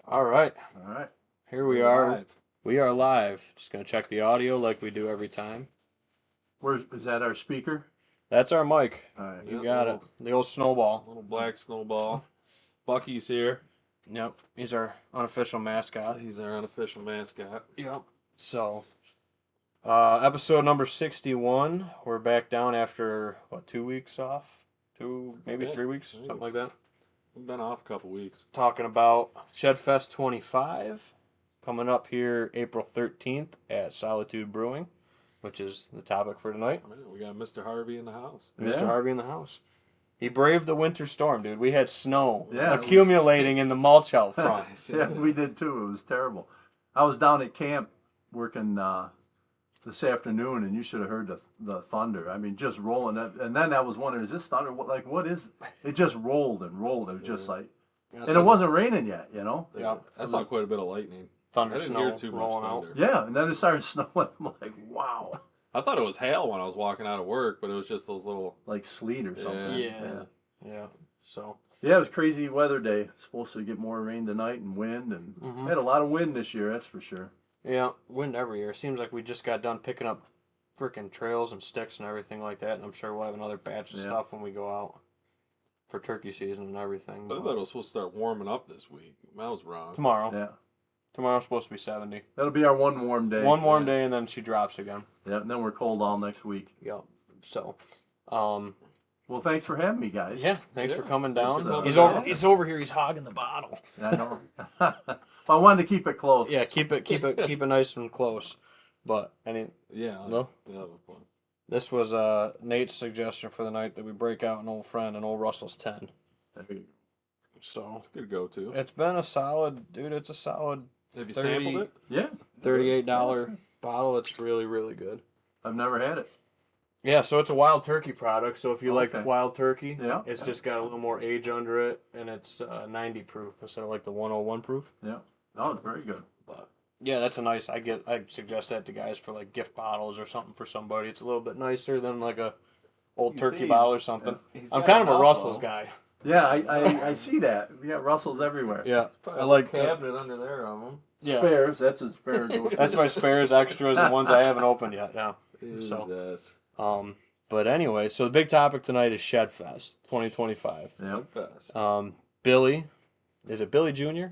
All right. All right. Here we We're are. live. We are live. Just going to check the audio like we do every time. Is that our speaker? That's our mic. All right. You Yep, got it. The old snowball. Little black snowball. Bucky's here. Yep. He's our unofficial mascot. He's our unofficial mascot. Yep. So, episode number 61. We're back down after, 2 weeks off? Maybe Yeah, 3 weeks? I think Something like that. We've been off a couple weeks. Talking about Shed Fest 25. Coming up here April 13th at Solitude Brewing, which is the topic for tonight. Man, we got Mr. Harvey in the house. Mr. Yeah. Harvey in the house. He braved the winter storm, dude. We had snow Yeah, accumulating in the mulch out front. Yeah, we did too. It was terrible. I was down at camp working this afternoon, and you should have heard the thunder. I mean, just rolling. And then I was wondering, is this thunder? What is? It just rolled and rolled. It was just like, and it wasn't raining yet, you know. Yeah. I saw quite a bit of lightning. Thunder, I didn't snow hear too much rolling out. thunder. Yeah, and then it started snowing. I'm like, wow, I thought it was hail when I was walking out of work, but it was just those little. like sleet or something. Yeah. So, Yeah, it was crazy weather day. Supposed to get more rain tonight and wind, and had a lot of wind this year. That's for sure. yeah, wind every year. Seems like we just got done picking up freaking trails and sticks and everything like that, and I'm sure we'll have another batch of Yeah. stuff when we go out for turkey season and everything. I thought it was supposed to start warming up this week. I was wrong. Tomorrow. Yeah, Tomorrow's supposed to be 70. that'll be our one warm day. One warm day and then she drops again. Yeah, and then we're cold all next week. Yep. So, Well, thanks for having me, guys. yeah, thanks for coming thanks down. for coming He's down. over. He's over here. He's hogging the bottle. I know. I wanted to keep it close. Yeah, keep it nice and close. But Yeah. No? Yeah, that was fun. this was Nate's suggestion for the night that we break out an old friend, an old Russell's 10. There you go. So It's a good go-to. it's been a solid, dude. It's a solid Have you 30 sampled it? Yeah, $38 bottle. It's really, really good. I've never had it. Yeah, so it's a wild turkey product. So if you Okay. like wild turkey, Yeah. it's just got a little more age under it, and it's 90 proof instead of like the 101 proof. Yeah. Oh, it's very good. But yeah, that's a nice. I suggest that to guys for like gift bottles or something for somebody. It's a little bit nicer than like a old You turkey see, bottle or something. He's I'm got kind of a buffalo. Russell's guy. Yeah, I see that. We got Russells everywhere. Yeah, Probably I like a cabinet under there of them. Yeah, Spares. That's a spare. that's my spares, extras, the ones I haven't opened yet. Yeah. So, Jesus. but anyway, so the big topic tonight is Shed Fest 2025. Yeah. Fast. Billy, is it Billy Jr.?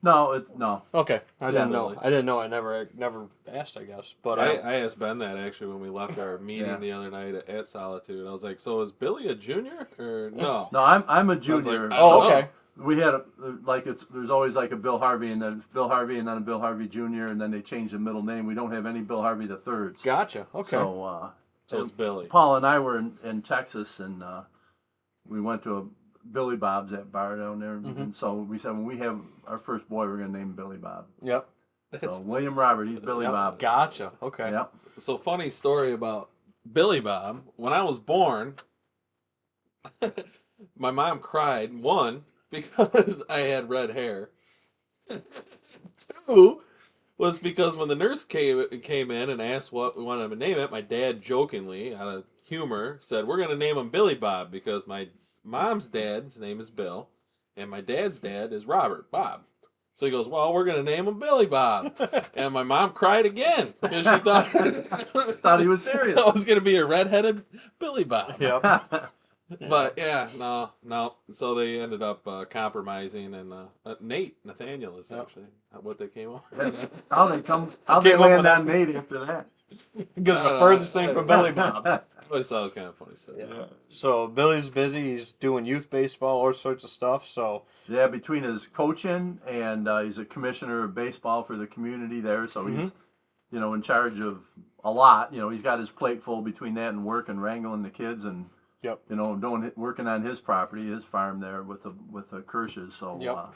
No, it's no. Okay, I didn't know. Billy. I didn't know. I never asked. I guess, but I asked Ben that actually when we left our meeting Yeah. the other night at Solitude. I was like, "So is Billy a junior or no?" No, I'm a I was like, junior. I don't oh, know. okay. We had there's always like a Bill Harvey and then Bill Harvey and then a Bill Harvey Jr. and then they changed the middle name. We don't have any Bill Harvey the thirds. Gotcha. Okay. So it's Billy. Paul and I were in Texas and we went to a Billy Bob's, that bar down there, and so we said when we have our first boy, we're gonna name him Billy Bob. Yep. So William Robert, he's Billy Yep. Bob. Gotcha. Okay. Yep. So funny story about Billy Bob. When I was born, my mom cried. One, because I had red hair. Two was because when the nurse came in and asked what we wanted to name it, my dad jokingly, out of humor, said, "We're gonna name him Billy Bob because my mom's dad's name is Bill, and my dad's dad is Robert Bob." So he goes, "Well, we're gonna name him Billy Bob," and my mom cried again because she thought Thought he was serious. I was gonna be a redheaded Billy Bob. Yep. But yeah, no. So they ended up compromising, and Nathaniel is actually what they came up. How they Came land up with on Nate after that? Because the furthest thing from Billy Bob. I always thought it was kind of funny stuff. Yeah. So Billy's busy. He's doing youth baseball, all sorts of stuff. So Yeah, between his coaching and he's a commissioner of baseball for the community there, so he's in charge of a lot. He's got his plate full between that and work and wrangling the kids and Yep. working on his property, his farm there with the Kirsches. So Yep.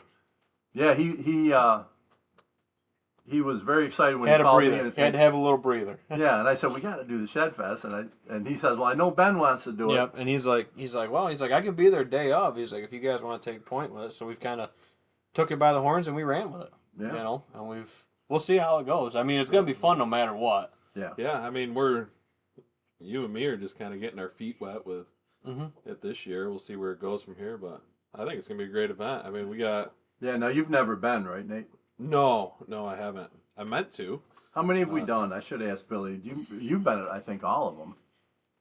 yeah, he was very excited when had he a called me. breather. Had to have a little breather. Yeah, and I said we got to do the Shed Fest, and he says, well, I know Ben wants to do it. Yep. And he's like, I can be there day of. He's like, if you guys want to take point with it. So we've kind of took it by the horns and we ran with it. Yeah. And we'll see how it goes. I mean, it's gonna be fun no matter what. Yeah. Yeah, I mean, you and me are just kind of getting our feet wet with it this year. We'll see where it goes from here, but I think it's gonna be a great event. I mean, we got Yeah, now you've never been, right, Nate? No, I haven't. I meant to. How many have we Uh, done? I should ask Billy. You've been at, I think, all of them.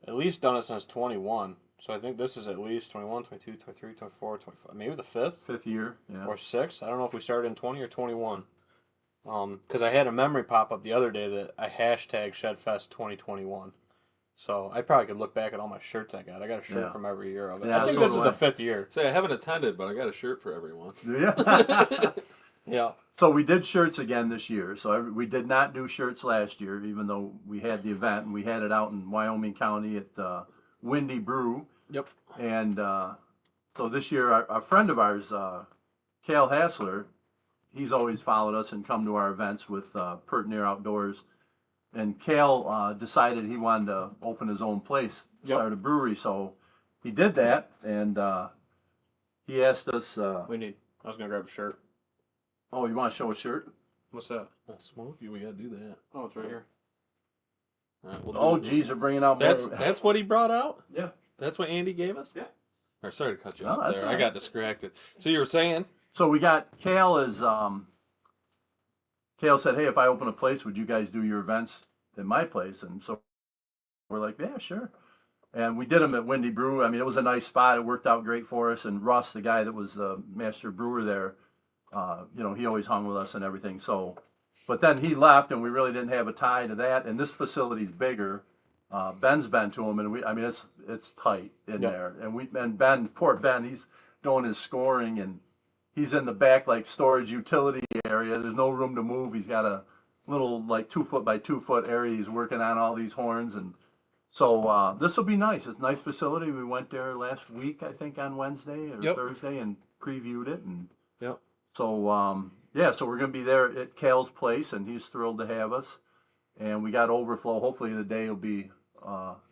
At least done it since 21. So I think this is at least 21, 22, 23, 24, 25. Maybe the fifth Fifth year, yeah. or sixth. I don't know if we started in 20 or 21. Because I had a memory pop up the other day that I hashtag ShedFest 2021. So I probably could look back at all my shirts I got. I got a shirt Yeah. from every year of it. Yeah, I think so this do is I. the fifth year. Say I haven't attended, but I got a shirt for everyone. Yeah. Yeah. So we did shirts again this year. So we did not do shirts last year, even though we had the event and we had it out in Wyoming County at Windy Brew. Yep. And so this year, a friend of ours, Cale Hassler, he's always followed us and come to our events with Pert Near Outdoors. And Cale decided he wanted to open his own place, start a brewery. So he did that, and he asked us. I was gonna grab a shirt. Oh, you want to show a shirt? What's that? Well, Smokey, we gotta do that. Oh, it's right here. All right, we'll do Oh, it. geez, they're bringing out more. That's what he brought out. Yeah. That's what Andy gave us. Yeah. Or sorry to cut you No, off that's there. all I right. got distracted. So you were saying? So we got Cale as Cale said, "Hey, if I open a place, would you guys do your events at my place?" And so we're like, "Yeah, sure." And we did them at Windy Brew. I mean, it was a nice spot. It worked out great for us. And Russ, the guy that was the master brewer there, he always hung with us and everything. So, but then he left, and we really didn't have a tie to that. And this facility's bigger. Ben's been to him, and it's tight in there. And Ben, poor Ben, he's doing his scoring, and he's in the back like storage utility area. There's no room to move. He's got a little like 2 foot by 2 foot area. He's working on all these horns, and so this will be nice. It's a nice facility. We went there last week, I think, on Wednesday or Thursday, and previewed it. And so so we're gonna be there at Cale's place, and he's thrilled to have us. And we got overflow. Hopefully the day will be.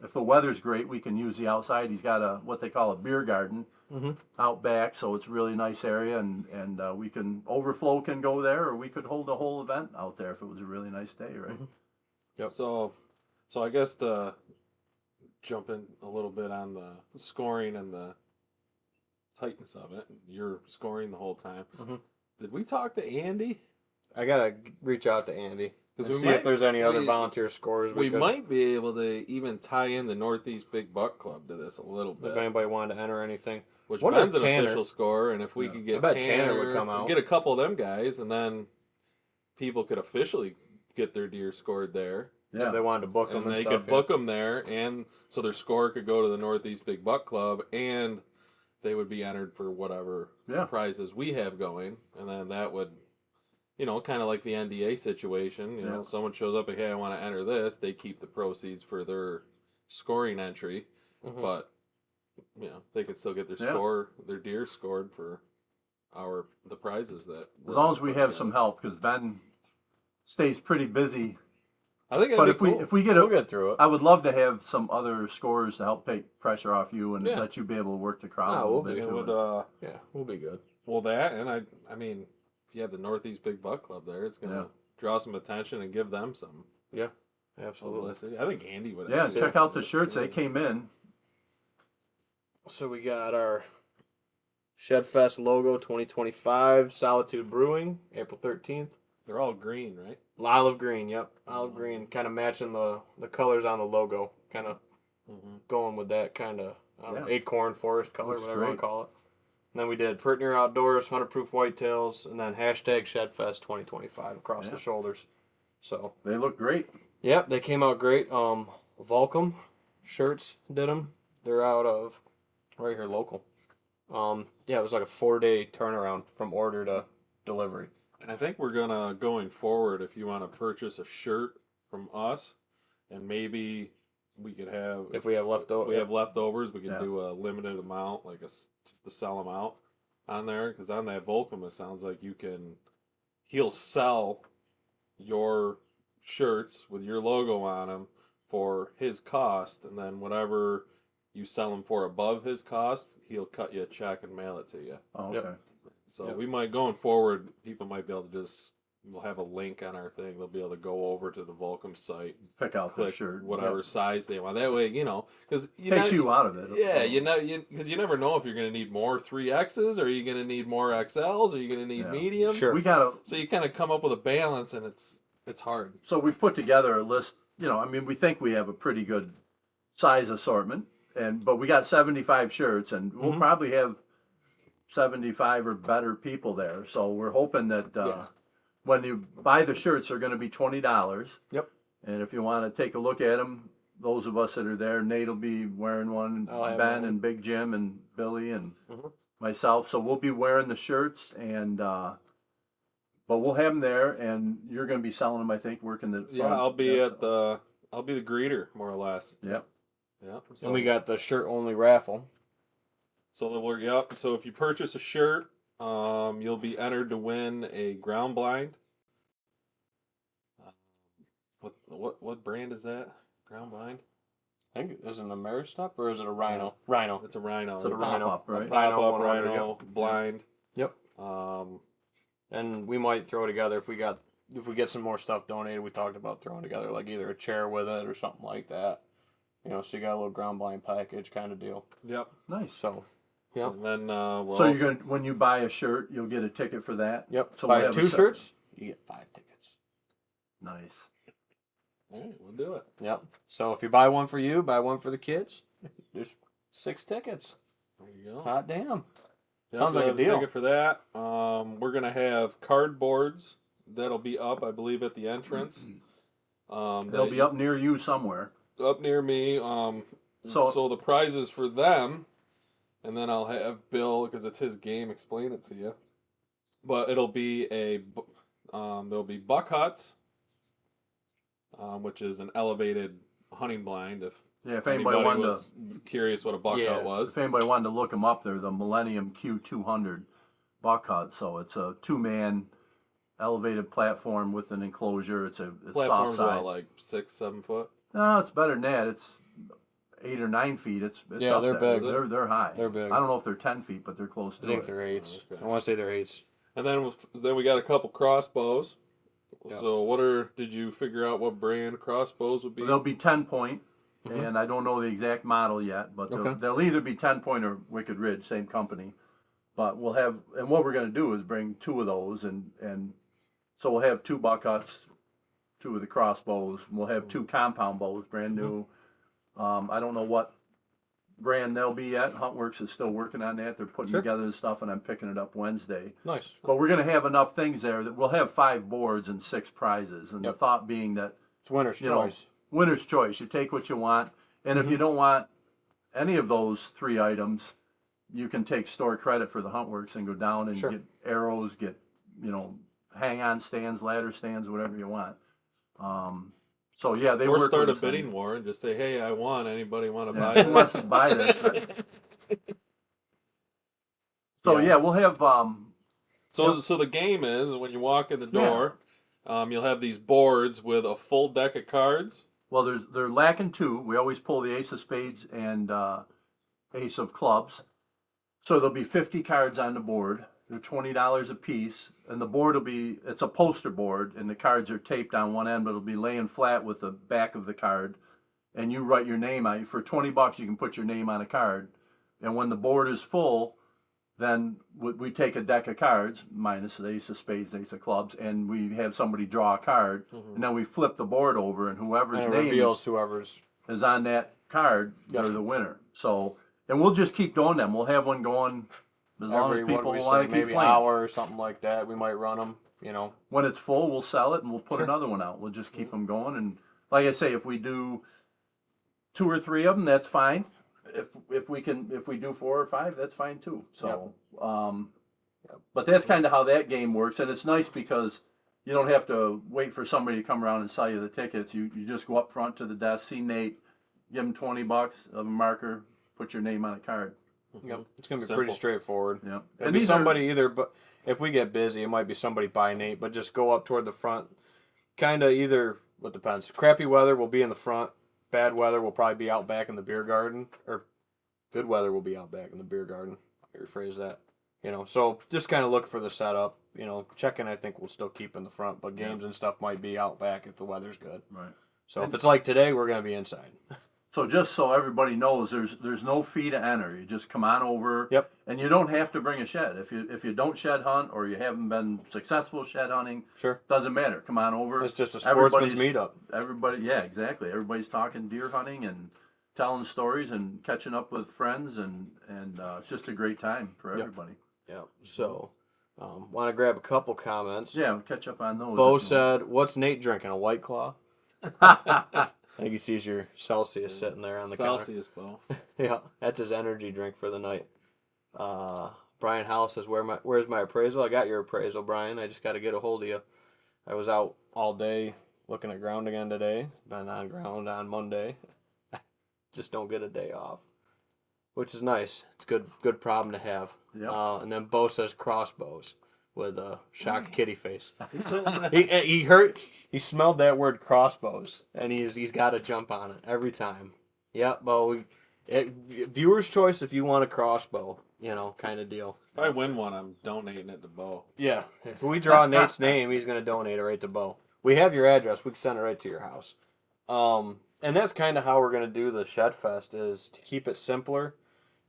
If the weather's great, we can use the outside. He's got what they call a beer garden out back, so it's a really nice area, and we can overflow can go there, or we could hold a whole event out there if it was a really nice day, right? Yep. So I guess to jump in a little bit on the scoring and the tightness of it. You're scoring the whole time. Did we talk to Andy? I gotta reach out to Andy Because and see if there's any other volunteer scorers. We might be able to even tie in the Northeast Big Buck Club to this a little bit. If anybody wanted to enter anything. Which Wonder Ben's if an Tanner- official scorer, and if we could get I bet Tanner would come out. get a couple of them guys, and then people could officially get their deer scored there. If they wanted to book them And they stuff, could book them there, and so their score could go to the Northeast Big Buck Club, and they would be entered for whatever prizes we have going, and then that would, kind of like the NDA situation. You know, someone shows up and, hey, I want to enter this. They keep the proceeds for their scoring entry, but they could still get their their deer scored for the prizes that. As long as we have some help, because Ben stays pretty busy. I think. But if we get we'll get through it. I would love to have some other scorers to help take pressure off you and let you be able to work the crowd a little bit too. We'll be good. Well, that, and I mean, if you have the Northeast Big Buck Club there, it's gonna draw some attention and give them some. Yeah, absolutely. Publicity. I think Andy would. Yeah, check out the shirts. They came in. So we got our Shed Fest logo 2025, Solitude Brewing, April 13th. They're all green, right? Olive green, yep. Olive green, kind of matching the colors on the logo. Kind of going with that kind of acorn forest color, whatever you want to call it. And then we did Pert Near Outdoors, 100 Proof Whitetails, and then hashtag ShedFest 2025 across the shoulders. So they look great. Yep, they came out great. Volcom shirts did them. They're out of right here local. It was like a 4-day turnaround from order to delivery. And I think we're gonna, going forward, if you want to purchase a shirt from us, and maybe we could have, if we have leftovers, we could do a limited amount, like just to sell them out on there. Because on that Volcom, it sounds like he'll sell your shirts with your logo on them for his cost, and then whatever you sell them for above his cost, he'll cut you a check and mail it to you. Oh, okay. So we might, going forward, people might be able to just we'll have a link on our thing. They'll be able to go over to the Volcom site, Pick out the click shirt. whatever size they want. That way, because takes you out of it. Yeah, because you never know if you're going to need more 3Xs, or are you going to need more XLs, or are you going to need mediums. Sure. So you kind of come up with a balance, and it's hard. So we put together a list. We think we have a pretty good size assortment, but we got 75 shirts, and we'll probably have 75 or better people there. So we're hoping that when you buy the shirts, they're going to be $20. Yep. And if you want to take a look at them, those of us that are there, Nate will be wearing one, Ben and Big Jim and Billy and myself. So we'll be wearing the shirts, and but we'll have them there, and you're going to be selling them, I think, working the front. Yeah, I'll be the greeter, more or less. Yep. Yeah. So, and we got the shirt only raffle. So So if you purchase a shirt, you'll be entered to win a ground blind. What brand is that? Ground blind? I think is it an Ameristop or is it a Rhino? Rhino. It's a Rhino. It's a pop-up, right? Pop-up Rhino blind. Yep. And we might throw together if we get some more stuff donated. We talked about throwing together like either a chair with it or something like that. So you got a little ground blind package kind of deal. Yep. Nice. So. Yep. And then so you're going when you buy a shirt, you'll get a ticket for that. Yep. So buy 2 shirts, you get 5 tickets. Nice. All right, we'll do it. Yep. So if you buy one for you, buy one for the kids. There's 6 tickets. There you go. Hot damn. Yep, Sounds like a deal. Ticket for that. We're gonna have cardboards that'll be up, I believe, at the entrance. They'll be up near you somewhere. Up near me. So the prizes for them. And then I'll have Bill, because it's his game, explain it to you. But it'll be there'll be buck huts, which is an elevated hunting blind. If anybody was curious what a buck hut was. If anybody wanted to look them up, they're the Millennium Q200 buck hut. So it's a 2-man elevated platform with an enclosure. It's Platform's soft side. what, like 6-7 foot? No, it's better than that. It's 8 or 9 feet. It's up they're there. big. They're high. They're big. I don't know if they're 10 feet, but they're close to it. I think they're 8s. Okay. I want to say they're 8s. And then we got a couple crossbows. Yep. So did you figure out what brand crossbows would be? They'll be 10-point, and I don't know the exact model yet, but they'll either be 10-point or Wicked Ridge, same company. But we'll have, and what we're going to do is bring 2 of those, and so we'll have 2 buck huts, 2 of the crossbows, and we'll have 2 compound bows, brand new. I don't know what brand they'll be yet. Huntworks is still working on that. They're putting together the stuff, and I'm picking it up Wednesday. Nice. But we're going to have enough things there that we'll have 5 boards and 6 prizes. And the thought being that it's winner's choice. Winner's choice. You take what you want. And if you don't want any of those 3 items, you can take store credit for the Huntworks and go down and get arrows, get, hang-on stands, ladder stands, whatever you want. So yeah, they or work start a with bidding war and just say, "Hey, I won. Anybody want to buy Who wants to buy this?" Right? So yeah, we'll have. So the game is when you walk in the door, you'll have these boards with a full deck of cards. Well, they're lacking 2. We always pull the Ace of Spades and Ace of Clubs, so there'll be 50 cards on the board. They're $20 a piece, and the board it's a poster board, and the cards are taped on one end, but it'll be laying flat with the back of the card, and you write your name on it. For $20, you can put your name on a card, and when the board is full, then we take a deck of cards, minus the Ace of Spades, Ace of Clubs, and we have somebody draw a card, and then we flip the board over, and whoever's name is on that card, they're the winner. So, and we'll just keep doing them. We'll have one going as long as people want to keep maybe playing. An hour or something like that. We might run them, When it's full, we'll sell it, and we'll put another one out. We'll just keep them going. And like I say, if we do 2 or 3 of them, that's fine. If we do 4 or 5, that's fine too. So, but that's kind of how that game works. And it's nice because you don't have to wait for somebody to come around and sell you the tickets. You just go up front to the desk, see Nate, give him $20 of a marker, put your name on a card. Yep, it's gonna be pretty straightforward. Yeah, and be somebody but if we get busy, it might be somebody by Nate, but just go up toward the front. Kind of either, what depends. Crappy weather will be in the front. Bad weather will probably be out back in the beer garden, or good weather will be out back in the beer garden. Let me rephrase that. You know, so just kind of look for the setup. You know, check-in I think we'll still keep in the front, but games and stuff might be out back if the weather's good. Right. So if it's like today, we're gonna be inside. So just so everybody knows, there's no fee to enter. You just come on over. Yep. And you don't have to bring a shed. If you don't shed hunt or you haven't been successful shed hunting, Sure. doesn't matter. Come on over. It's just a sportsman's meetup. Everybody, yeah, exactly. Everybody's talking deer hunting and telling stories and catching up with friends, and it's just a great time for everybody. Yep. So, want to grab a couple comments. Yeah, we'll catch up on those. Bo said, "What's Nate drinking? A White Claw?" I think he sees your Celsius sitting there on the counter. Celsius, Bo. Yeah, that's his energy drink for the night. Brian House says, "Where's my appraisal? I got your appraisal, Brian. I just got to get a hold of you. I was out all day looking at ground again today. Been on ground on Monday. Just don't get a day off, which is nice. It's good problem to have." Yep. And then Bo says crossbows with a shocked kitty face. He smelled that word crossbows, and he's got to jump on it every time. Yep, Bo. Viewer's choice if you want a crossbow, kind of deal. If I win one, I'm donating it to Bo. Yeah, if we draw Nate's name, he's going to donate it right to Bo. We have your address. We can send it right to your house. And that's kind of how we're going to do the Shed Fest, is to keep it simpler.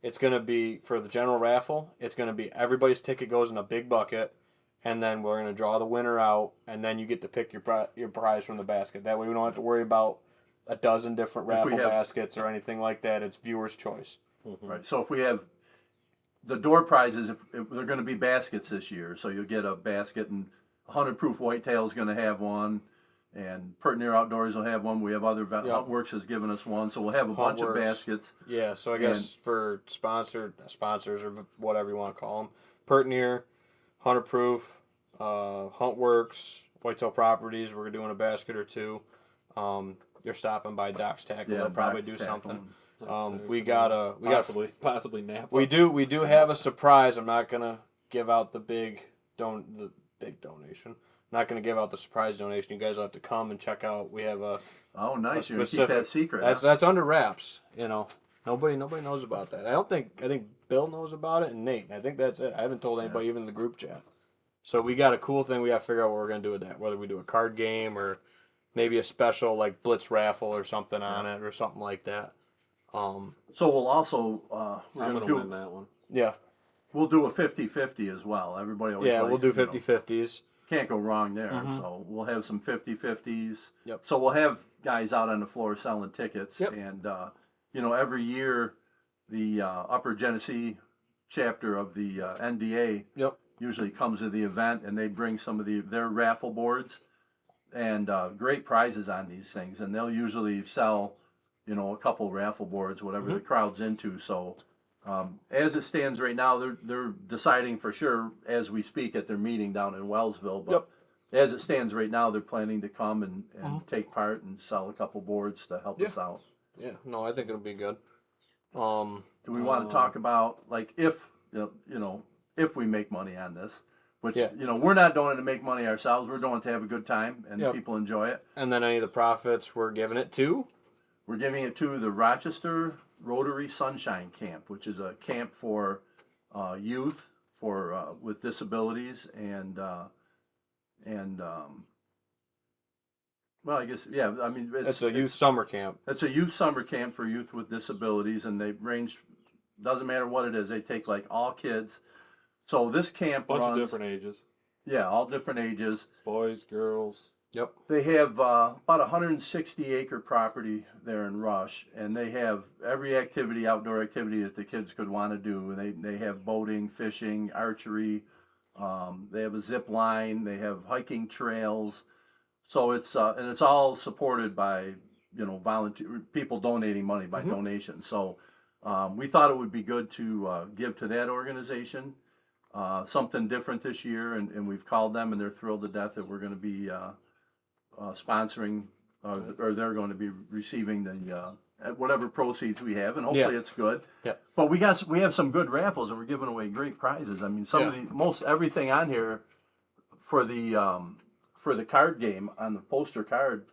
It's going to be, for the general raffle, it's going to be everybody's ticket goes in a big bucket, and then we're going to draw the winner out, and then you get to pick your prize from the basket. That way we don't have to worry about a dozen different raffle baskets or anything like that. It's viewer's choice. Mm-hmm. Right. So if we have the door prizes, if they're going to be baskets this year, so you'll get a basket, and 100 Proof Whitetail is going to have one, and Pert Near Outdoors will have one. We have other Huntworks has given us one, so we'll have a bunch of baskets. Yeah, so I guess for sponsors or whatever you want to call them, Pert Near, 100 Proof, Huntworks, Whitetail Properties, we're doing a basket or two. You're stopping by Doc's Tackle, they'll probably do something. We got possibly Napa. We do have a surprise. I'm not gonna give out the big donation. I'm not gonna give out the surprise donation. You guys will have to come and check out. We have a nice. You're gonna keep that secret. That's under wraps. Nobody knows about that. I think Bill knows about it and Nate. I think that's it. I haven't told anybody even in the group chat. So we got a cool thing. We got to figure out what we're gonna do with that. Whether we do a card game or maybe a special like Blitz raffle or something on it or something like that. So we'll also I'm gonna win that one. Yeah. We'll do a 50-50 as well. Everybody always likes, we'll do 50-50s. Can't go wrong there. Mm-hmm. So we'll have some 50-50s. Yep. So we'll have guys out on the floor selling tickets. Yep. And, every year the Upper Genesee chapter of the NDA usually comes to the event, and they bring some of their raffle boards and great prizes on these things. And they'll usually sell, a couple raffle boards, whatever the crowd's into. So as it stands right now, they're deciding for sure as we speak at their meeting down in Wellsville. But as it stands right now, they're planning to come and take part and sell a couple boards to help us out. Yeah, no, I think it'll be good. Do we want to talk about like if we make money on this? Which we're not doing it to make money ourselves. We're doing it to have a good time and people enjoy it. And then any of the profits we're giving it to? We're giving it to the Rochester Rotary Sunshine Camp, which is a camp for youth with disabilities and well, I guess it's a youth summer camp. It's a youth summer camp for youth with disabilities, and they range. Doesn't matter what it is. They take like all kids. So this camp bunch of different ages. Yeah, all different ages. Boys, girls. Yep. They have about 160-acre property there in Rush, and they have every outdoor activity that the kids could want to do. And they have boating, fishing, archery. They have a zip line. They have hiking trails. So it's all supported by volunteer people donating money by donation. So we thought it would be good to give to that organization. Something different this year, and we've called them, and they're thrilled to death that we're going to be sponsoring, or they're going to be receiving the whatever proceeds we have, and hopefully it's good. Yeah. But we have some good raffles, and we're giving away great prizes. I mean, most everything on here for the card game on the poster card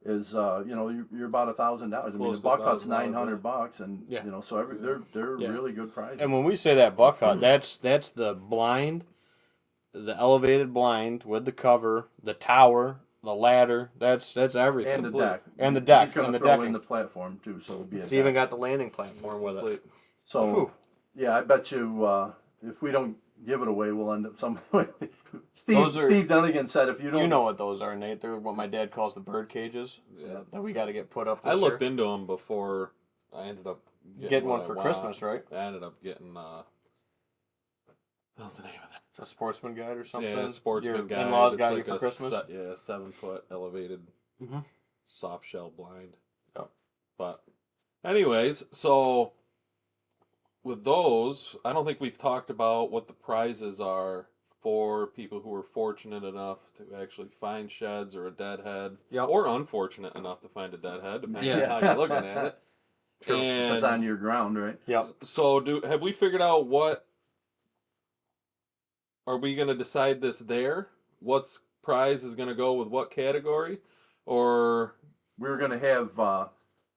is you're about $1,000. I mean, the buck hut's $900, and so they're really good prizes. And when we say that buck hut, that's the blind, the elevated blind with the cover, the tower, the ladder. That's everything. And the deck. And the deck. He's going to throw in the platform too, so it'll be. It's even got the landing platform with it. So I bet you if we don't give it away, we'll end up somewhere. Steve Dunnigan said if you don't... You know what those are, Nate. They're what my dad calls the bird cages that we got to get put up this I looked year. into them before I ended up getting one for Christmas, right? I ended up getting... what's the name of that? A Sportsman Guide or something? Yeah, Sportsman Guide. In-laws got you for Christmas? 7-foot elevated soft shell blind. Yep. But anyways, so... with those, I don't think we've talked about what the prizes are for people who are fortunate enough to actually find sheds or a deadhead, or unfortunate enough to find a deadhead, depending on how you're looking at it. True. That's on your ground, right? Yep. So, have we figured out what? Are we going to decide this there? What's prize is going to go with what category, or we're going to have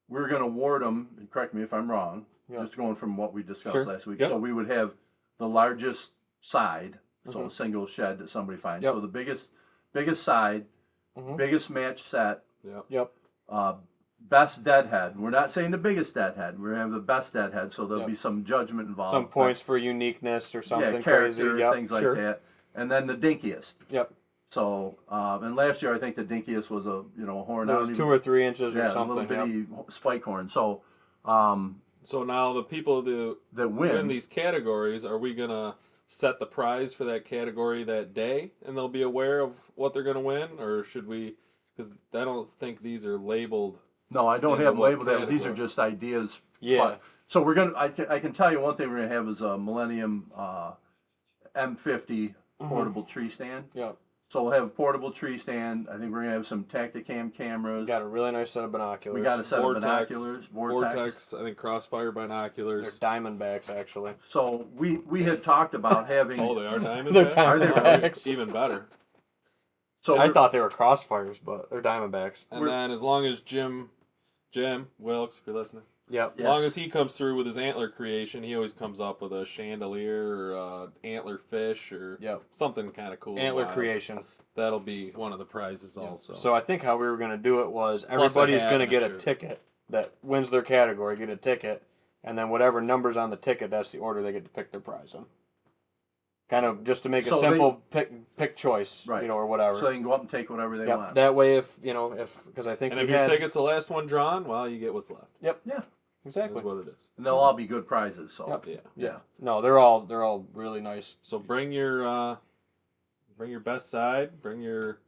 we're going to award them. Correct me if I'm wrong. Yep. Just going from what we discussed last week. Yep. So we would have the largest side, so a single shed that somebody finds. Yep. So the biggest side, biggest match set. Yep. Best deadhead. We're not saying the biggest deadhead. We're going to have the best deadhead, so there'll be some judgment involved. Some points for uniqueness or something character, crazy. things like that. And then the dinkiest. Yep. So, and last year I think the dinkiest was a horn. It was 2 or 3 inches or something. A little bitty spike horn. So, so now the people that win these categories, are we going to set the prize for that category that day and they'll be aware of what they're going to win? Or should we, because I don't think these are labeled. No, I don't have them labeled. These are just ideas. Yeah. So we're going to, I can tell you one thing we're going to have is a Millennium M50 portable tree stand. Yep. So we'll have a portable tree stand. I think we're going to have some Tacticam cameras. Got a really nice set of binoculars. We got a set of binoculars. Vortex, I think Crossfire binoculars. They're Diamondbacks, actually. So we had talked about having... Oh, they are Diamondbacks? They're Diamondbacks. Even better. So I thought they were Crossfires, but they're Diamondbacks. And then as long as Jim Wilkes, if you're listening. Yep. As long as he comes through with his antler creation, he always comes up with a chandelier or antler fish or something kind of cool. Antler creation. That'll be one of the prizes also. So I think how we were going to do it was everybody's going to get a ticket that wins their category, get a ticket, and then whatever number's on the ticket, that's the order they get to pick their prize in. Kind of just to make a simple pick choice, right. Or whatever. So they can go up and take whatever they want. That way, because I think if your ticket's the last one drawn, well, you get what's left. Yep. Yeah. Exactly. That's what it is. And they'll all be good prizes. So yeah. No, they're all really nice. So bring your best side, bring your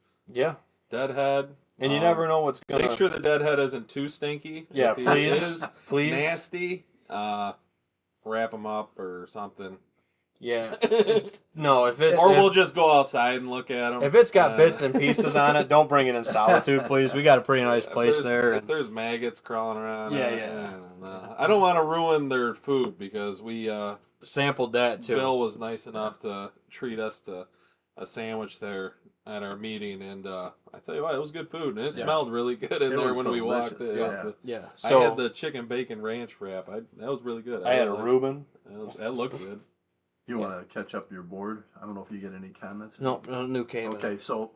deadhead. And you never know what's gonna. Make sure the deadhead isn't too stinky. Yeah, if please. Nasty. Wrap them up or something. Yeah. No, if it's we'll just go outside and look at them. If it's got bits and pieces on it, don't bring it in Solitude, please. We got a pretty nice place there. If there's maggots crawling around, yeah. I don't want to ruin their food because we sampled that too. Bill was nice enough to treat us to a sandwich there at our meeting, and I tell you what, it was good food, and it smelled really good in there when we walked in. Yeah. So I had the chicken bacon ranch wrap. That was really good. I had a Reuben. That looked good. You want to catch up your board? I don't know if you get any comments. No new came. Okay, so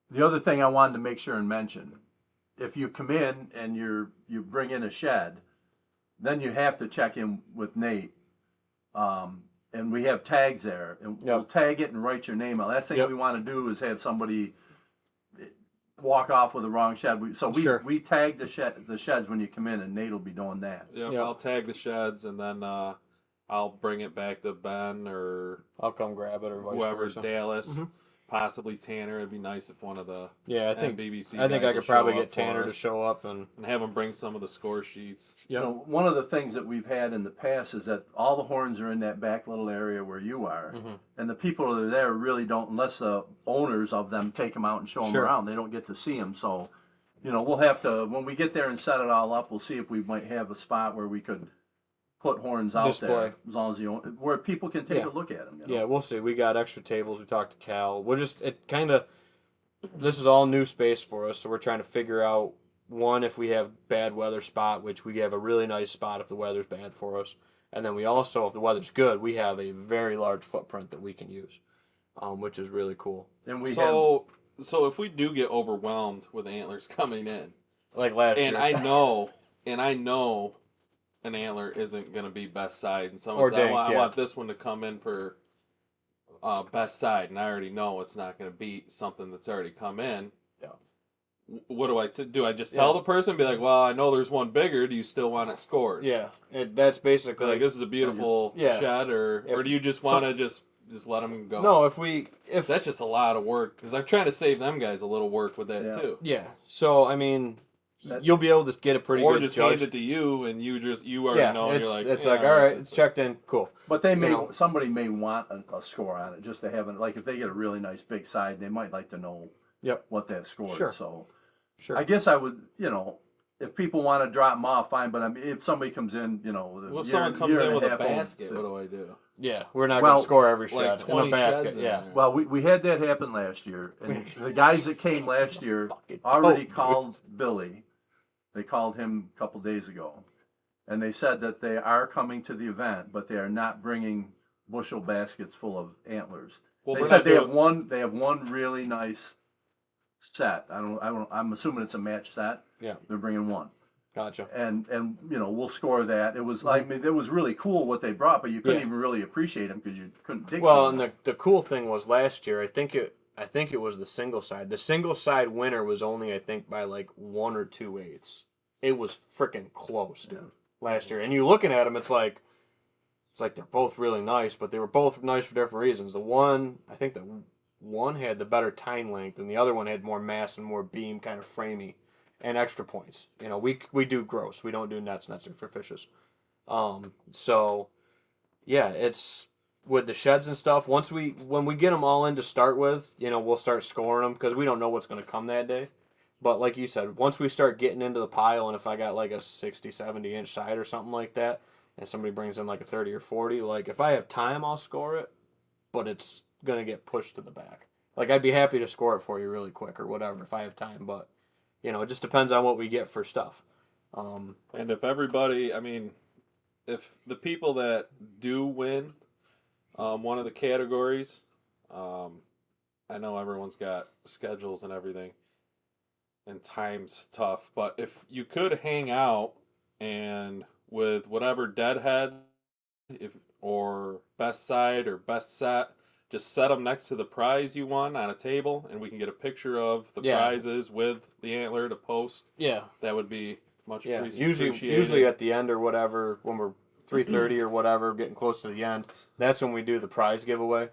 the other thing I wanted to make sure and mention, if you come in and you bring in a shed, then you have to check in with Nate. And we have tags there, and we'll tag it and write your name out. Last thing we want to do is have somebody walk off with the wrong shed. We tag the sheds when you come in, and Nate will be doing that. Yep. I'll tag the sheds, and then I'll bring it back to Ben or I'll come grab it or vice whoever's versa. Dallas, possibly Tanner. It'd be nice if one of the I think BBC I think I could probably get Tanner to show up and have him bring some of the score sheets. You know, one of the things that we've had in the past is that all the horns are in that back little area where you are, and the people that are there really don't, unless the owners of them take them out and show them around, they don't get to see them. So, we'll have to, when we get there and set it all up, we'll see if we might have a spot where we could put horns out there, as long as where people can take a look at them. Yeah, we'll see. We got extra tables. We talked to Cal. We'll just this is all new space for us, so we're trying to figure out, one, if we have bad weather spot, which we have a really nice spot if the weather's bad for us. And then we also, if the weather's good, we have a very large footprint that we can use, which is really cool. And so if we do get overwhelmed with antlers coming in, like last year, and I know an antler isn't going to be best side, and someone says, I want this one to come in for best side, and I already know it's not going to beat something that's already come in. Yeah. What do I do? I just tell the person, be like, well, I know there's one bigger. Do you still want it scored? Yeah, that's basically like, this is a beautiful shed, or do you just want to just let them go? No, if that's just a lot of work, because I'm trying to save them guys a little work with that too. Yeah. So I mean, you'll be able to get a pretty good just judge. hand it to you, and you already know. It's, you're like, it's like, all right, it's checked in, cool. But somebody may want a score on it, just to have it. Like if they get a really nice big side, they might like to know what they've scored. Sure. So, sure. I guess I would, if people want to drop them off, fine. But I mean, if somebody comes in, if someone comes in with a basket, what do I do? Yeah, we're not going to score every shed like 20 in a basket. Yeah. Well, we had that happen last year, and the guys that came last year already called Billy. They called him a couple days ago, and they said that they are coming to the event, but they are not bringing bushel baskets full of antlers. Well, they said they have one. They have one really nice set. I'm assuming it's a match set. Yeah. They're bringing one. Gotcha. And we'll score that. It was like, I mean, it was really cool what they brought, but you couldn't even really appreciate them because you couldn't dig. Well, and the cool thing was last year, I think it was the single side. The single side winner was only, I think, by like 1 or 2/8. It was freaking close, dude. Last year, and you looking at them, it's like they're both really nice, but they were both nice for different reasons. I think the one had the better tine length, and the other one had more mass and more beam, kind of framey, and extra points. We do gross. We don't do nets. Nets are for fishes. So yeah, it's with the sheds and stuff. When we get them all in to start with, we'll start scoring them because we don't know what's going to come that day. But like you said, once we start getting into the pile, and if I got like a 60, 70 inch side or something like that, and somebody brings in like a 30 or 40, like if I have time, I'll score it, but it's going to get pushed to the back. Like I'd be happy to score it for you really quick or whatever if I have time, but it just depends on what we get for stuff. And if everybody, I mean, if the people that do win one of the categories, I know everyone's got schedules and everything, and time's tough, but if you could hang out and with whatever deadhead, or best side or best set, just set them next to the prize you won on a table, and we can get a picture of the prizes with the antler to post. Yeah, that would be much appreciated. Usually at the end or whatever, when we're 3:30 or whatever, getting close to the end, that's when we do the prize giveaway.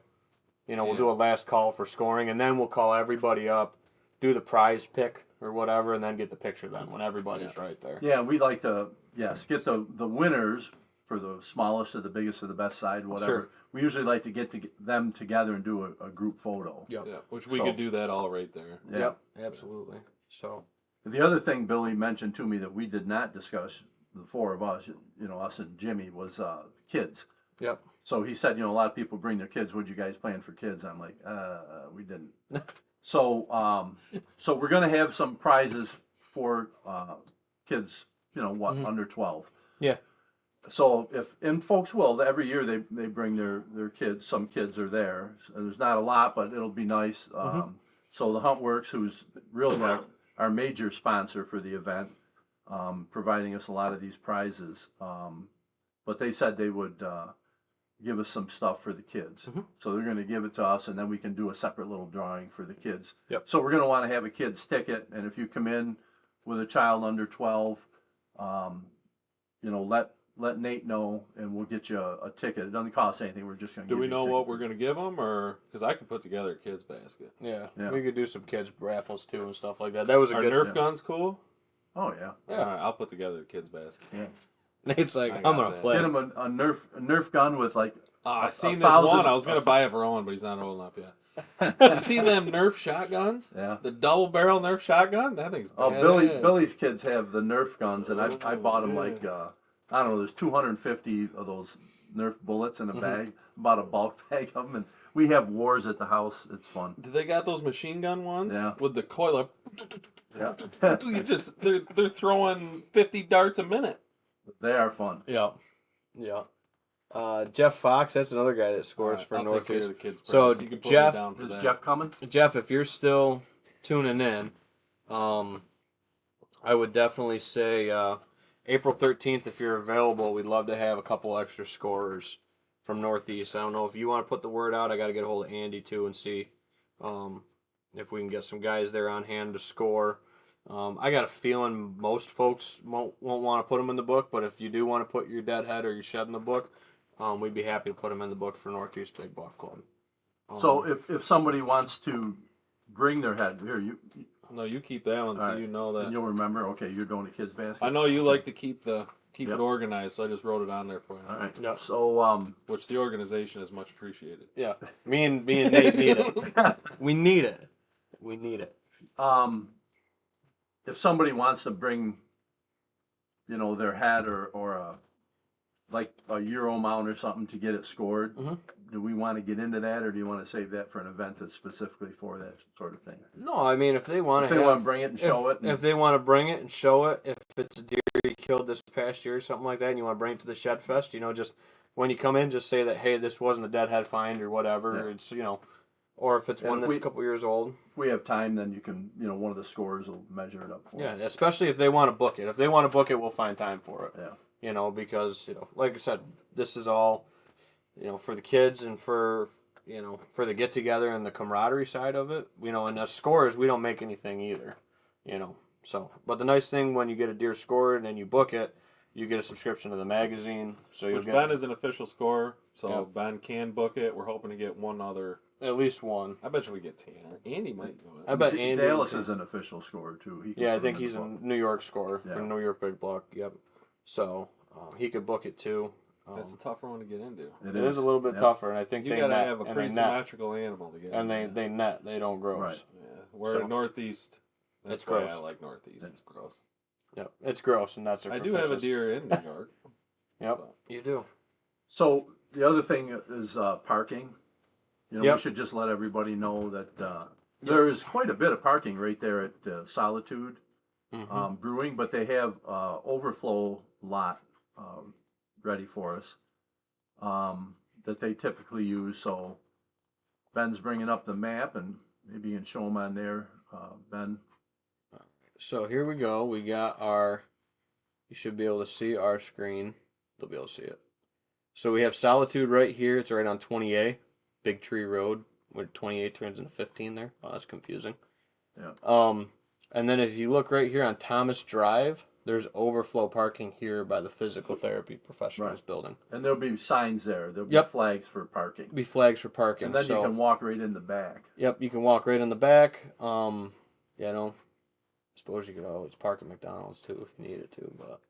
We'll do a last call for scoring, and then we'll call everybody up, do the prize pick or whatever, and then get the picture then when everybody's right there. Yeah, we'd like to get the winners for the smallest or the biggest or the best side, whatever. Sure. We usually like to get them together and do a group photo. Yep. Yeah, which we could do that all right there. Yeah. Yep, absolutely. So the other thing Billy mentioned to me that we did not discuss, the four of us, us and Jimmy, was kids. Yep. So he said, a lot of people bring their kids. What you guys plan for kids? I'm like, we didn't. So we're going to have some prizes for kids, under 12. Yeah. So and folks will, every year they bring their kids. Some kids are there. And there's not a lot, but it'll be nice. So the Huntworks, who's really our major sponsor for the event, providing us a lot of these prizes. But they said they would give us some stuff for the kids. So they're going to give it to us, and then we can do a separate little drawing for the kids. Yep. So we're going to want to have a kid's ticket, and if you come in with a child under 12, let Nate know, and we'll get you a ticket. It doesn't cost anything. We're just going to. Do we know what we're going to give them, or because I can put together a kids basket? Yeah, we could do some kids raffles too and stuff like that. That was a good. Nerf guns cool? Oh yeah. All right, I'll put together a kids basket. Yeah. Nate's like, I'm gonna play. Get him a Nerf gun with like. I've seen this one. I was gonna buy it for Owen, but he's not old enough yet. You seen them Nerf shotguns? Yeah. The double barrel Nerf shotgun. That thing's badass. Billy's kids have the Nerf guns, and I bought them like I don't know. There's 250 of those Nerf bullets in a bag. Bought a bulk bag of them, and We have wars at the house. It's fun. Do they got those machine gun ones? Yeah. With the coil. Yeah. They're throwing 50 darts a minute. They are fun. Yeah. Yeah. Jeff Fox, that's another guy that scores for I'll Northeast. take care of the kids' So practice. You can put me Jeff, down for Is that. Jeff coming? Jeff, if you're still tuning in, I would definitely say April 13th, if you're available, we'd love to have a couple extra scorers from Northeast. I don't know if you want to put the word out. I got to get a hold of Andy too and see if we can get some guys there on hand to score. I got a feeling most folks won't want to put them in the book, but if you do want to put your deadhead or your shed in the book, we'd be happy to put them in the book for Northeast Big Buck Club. So if somebody wants to bring their head here, No, you keep that one, so right. you know that. And you'll remember. Okay, you're doing the kids basket. I know you like to keep it Yep. organized, so I just wrote it on there for you. All right. Yep. So Which the organization is much appreciated. Yeah, me and Nate need it. We need it. We need it. if somebody wants to bring, their hat or a Euro mount or something to get it scored, do we want to get into that, or do you want to save that for an event that's specifically for that sort of thing? No, I mean if they want to bring it and show it, if they want to bring it and show it, if it's a deer you killed this past year or something like that, and you want to bring it to the Shed Fest, just when you come in, just say that, hey, this wasn't a deadhead find or whatever. Yeah. It's or if it's one that's a couple years old. If we have time, then you can, one of the scorers will measure it up for Yeah, them. especially if they want to book it. If they want to book it, we'll find time for it. Yeah. Because like I said, this is all, for the kids and for for the get together and the camaraderie side of it. And as scorers, we don't make anything either. So, but the nice thing when you get a deer scored and you book it, you get a subscription to the magazine. So you'll get Ben is an official scorer, so Yep. Ben can book it. We're hoping to get one other. at least one. I bet you we get Tanner. Andy might do it. I bet Andy. Dallas is an official scorer too. He can Yeah, I put think him in he's the a book. New York scorer Yeah. from New York Big Block. Yep. So he could book it too. That's a tougher one to get into. It is a little bit tougher, and I think You they gotta net, have a and pretty they net, symmetrical animal to get. and into they net. They don't gross. Right. Yeah, we're So- in Northeast. That's It's why gross. I like Northeast. It's gross. Yep, it's gross, and that's. I do have a deer in New York. Yep, you do. So the other thing is parking. We Yep. should just let everybody know that there is quite a bit of parking right there at Solitude Brewing, but they have overflow lot ready for us that they typically use. So Ben's bringing up the map, and maybe you can show them on there, Ben. So here we go. We got our. You should be able to see our screen. They'll be able to see it. So we have Solitude right here. It's right on 20A, Big Tree Road, where 28 turns into 15 there. Oh, that's confusing. Yeah. And then if you look right here on Thomas Drive, there's overflow parking here by the physical therapy professionals building. And there'll be signs there. There'll be Yep. flags for parking. Be flags for parking. And then so, you can walk right in the back. Yep, you can walk right in the back. I suppose you could always park at McDonald's too if you needed to, but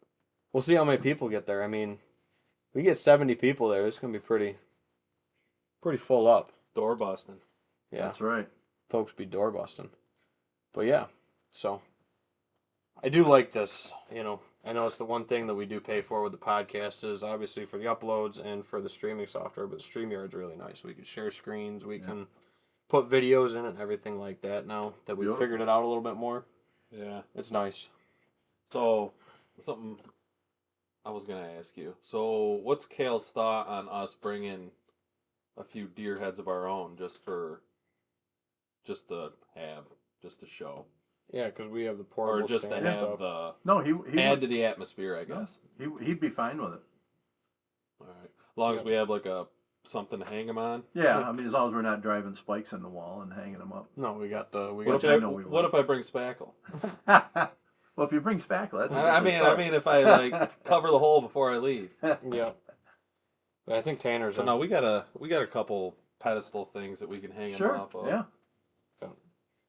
we'll see how many people get there. I mean, we get 70 people there. It's gonna be pretty full up. Door busting. Yeah, That's right. folks be door busting. But yeah, so I do like this. I know it's the one thing that we do pay for with the podcast is obviously for the uploads and for the streaming software, but StreamYard's really nice. We can share screens, we can put videos in it and everything like that now that we've figured it out a little bit more. Yeah. It's nice. So, something I was going to ask you. So, what's Kale's thought on us bringing a few deer heads of our own just to show? Yeah, because we have the portable Or just to stand have stuff. the... No, he add to the atmosphere, I guess. He'd be fine with it. All right. As long as we have like something to hang them on. Yeah, I mean, as long as we're not driving spikes in the wall and hanging them up. No, we got the What if I bring spackle? Well, if you bring spackle, that's. I mean, if I cover the hole before I leave. Yeah. But I think Tanner's. So no, we got a couple pedestal things that we can hang them off of. Yeah.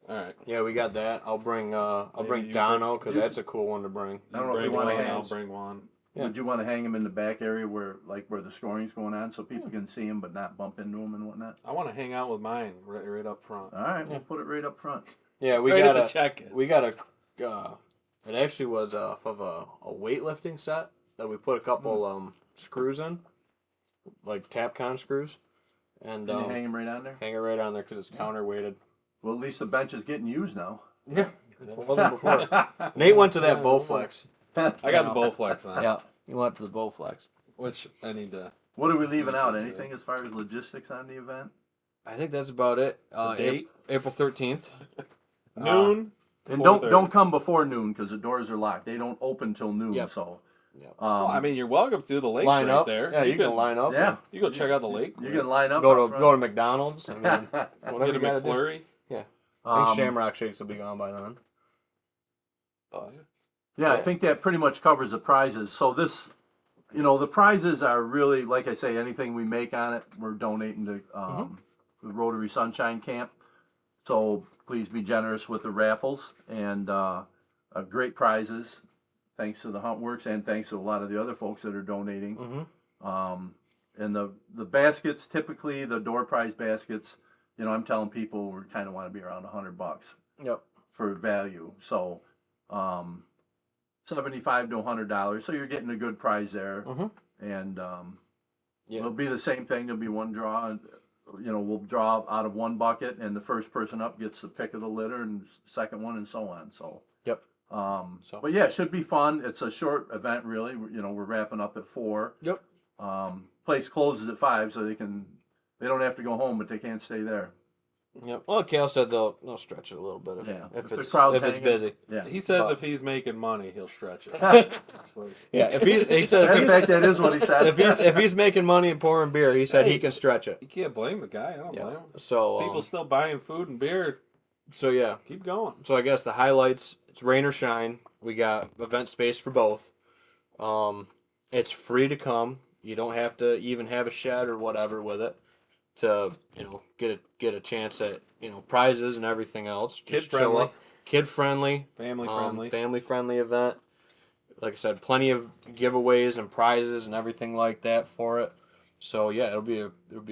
All right. Yeah, we got that. I'll bring Dono because that's a cool one to bring. I don't know if Bring you want to one, hang. I'll bring one. Yeah. Would you want to hang them in the back area where the scoring's going on, so people can see them but not bump into them and whatnot? I want to hang out with mine right up front. All right, we'll put it right up front. Yeah, we Right got at the check-in. We got a. It actually was off of a weightlifting set that we put a couple screws in, like Tapcon screws, And you hang them right on there? Hang it right on there because it's counterweighted. Well, at least the bench is getting used now. Yeah. It wasn't before. Nate went to that Bowflex. I got the Bowflex on. Yeah, he went to the Bowflex. Which I need to... What are we leaving out? Anything as far as logistics on the event? I think that's about it. The date? April 13th. Noon. And don't come before noon because the doors are locked. They don't open till noon. Yep. So, Yep. Well, I mean, you're welcome to. The lake's line right up there. Yeah, you can line up. Yeah. You go check out the lake. You can line up. Go to McDonald's. I mean, whatever Get you a gotta do. McFlurry. Yeah. I think Shamrock Shakes will be gone by then. Yeah, I think that pretty much covers the prizes. So this, the prizes are really, like I say, anything we make on it, we're donating to the Rotary Sunshine Camp. So please be generous with the raffles and great prizes. Thanks to the Huntworks and thanks to a lot of the other folks that are donating. And the baskets, typically the door prize baskets, I'm telling people we kind of want to be around $100. Yep. For value. So, $75 to $100. So you're getting a good prize there. And it'll be the same thing. There'll be one draw. We'll draw out of one bucket, and the first person up gets the pick of the litter, and second one, and so on. So. Yep. But yeah, it should be fun. It's a short event, really. We're wrapping up at 4. Yep. Place closes at 5, so they don't have to go home, but they can't stay there. Yep. Well, Kale said they'll stretch it a little bit if it's busy. Yeah. He says if he's making money, he'll stretch it. Yeah. He said. In fact, that is what he said. If he's making money and pouring beer, he said he can stretch it. You can't blame the guy. I don't blame him. So people still buying food and beer. So yeah, keep going. So I guess the highlights: it's rain or shine. We got event space for both. It's free to come. You don't have to even have a shed or whatever with it to get a chance at prizes and everything else. Just show up. Kid friendly, family friendly event. Like I said, plenty of giveaways and prizes and everything like that for it. So yeah, it'll be a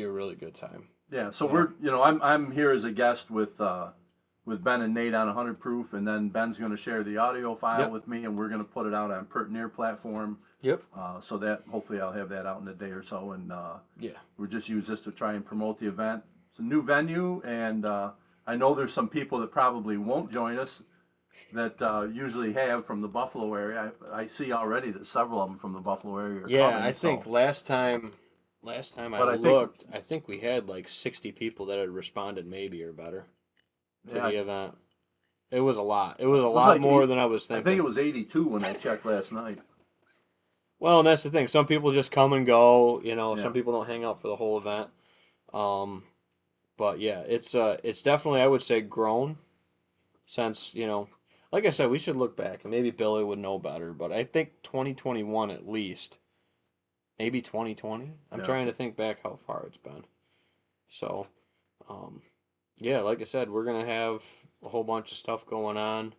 really good time. Yeah. So we're I'm here as a guest with Ben and Nate on 100 Proof, and then Ben's going to share the audio file with me, and we're going to put it out on Pertinier platform. Yep. So that hopefully I'll have that out in a day or so, and we'll just use this to try and promote the event. It's a new venue, and I know there's some people that probably won't join us that usually have from the Buffalo area. I see already that several of them from the Buffalo area are coming. Yeah, I think last time I think we had like 60 people that had responded maybe or better to the event. It was a lot. It was a lot more than I was thinking. I think it was 82 when I checked last night. Well, and that's the thing. Some people just come and go. Some people don't hang out for the whole event. But yeah, it's definitely, I would say, grown since like I said, we should look back and maybe Billy would know better. But I think 2021 at least, maybe 2020. I'm trying to think back how far it's been. So, yeah, like I said, we're gonna have a whole bunch of stuff going on.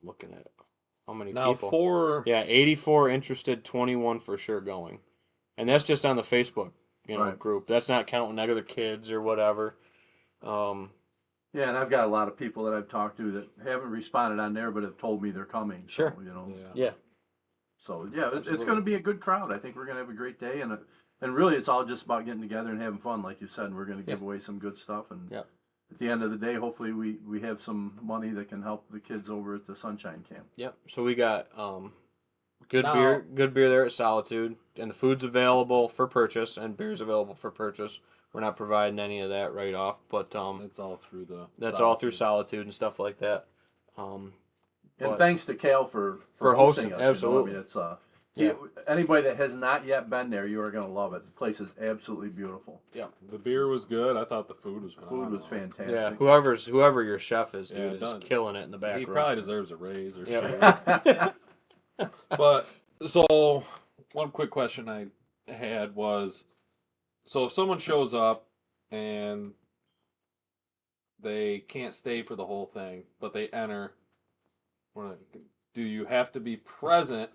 Looking at how many people. 84 interested, 21 for sure going. And that's just on the Facebook, group. That's not counting other kids or whatever. Yeah, and I've got a lot of people that I've talked to that haven't responded on there, but have told me they're coming. Sure. So, Yeah. So yeah, it's going to be a good crowd. I think we're going to have a great day, and really, it's all just about getting together and having fun, like you said. And we're going to give away some good stuff, and at the end of the day, hopefully, we have some money that can help the kids over at the Sunshine Camp. Yep. So we got good beer there at Solitude, and the food's available for purchase, and beer's available for purchase. We're not providing any of that right off, but it's all through all through Solitude and stuff like that. And thanks to Cal for hosting us. Absolutely. It's anybody that has not yet been there, you are going to love it. The place is absolutely beautiful. Yeah. The beer was good. I thought the food was phenomenal. Food was fantastic. Yeah. Whoever your chef is, dude, is killing it in the back. He probably deserves a raise or something. But so one quick question I had was, so if someone shows up and they can't stay for the whole thing, but they enter, do you have to be present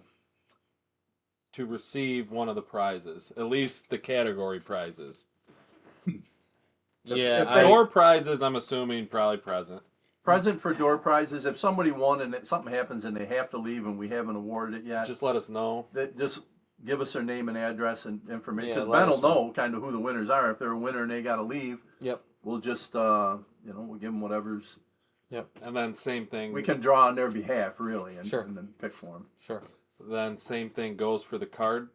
to receive one of the prizes? At least the category prizes. Door prizes, I'm assuming, probably present. Present for door prizes. If somebody won and something happens and they have to leave and we haven't awarded it yet, just let us know. give us their name and address and information. Yeah, Because let Ben will us know. know kind of who the winners are. If they're a winner and they got to leave, Yep. we'll just, we'll give them whatever's. Yep. And then same thing. We can draw on their behalf, really, and, Sure. and then pick for them. Sure. Then same thing goes for the card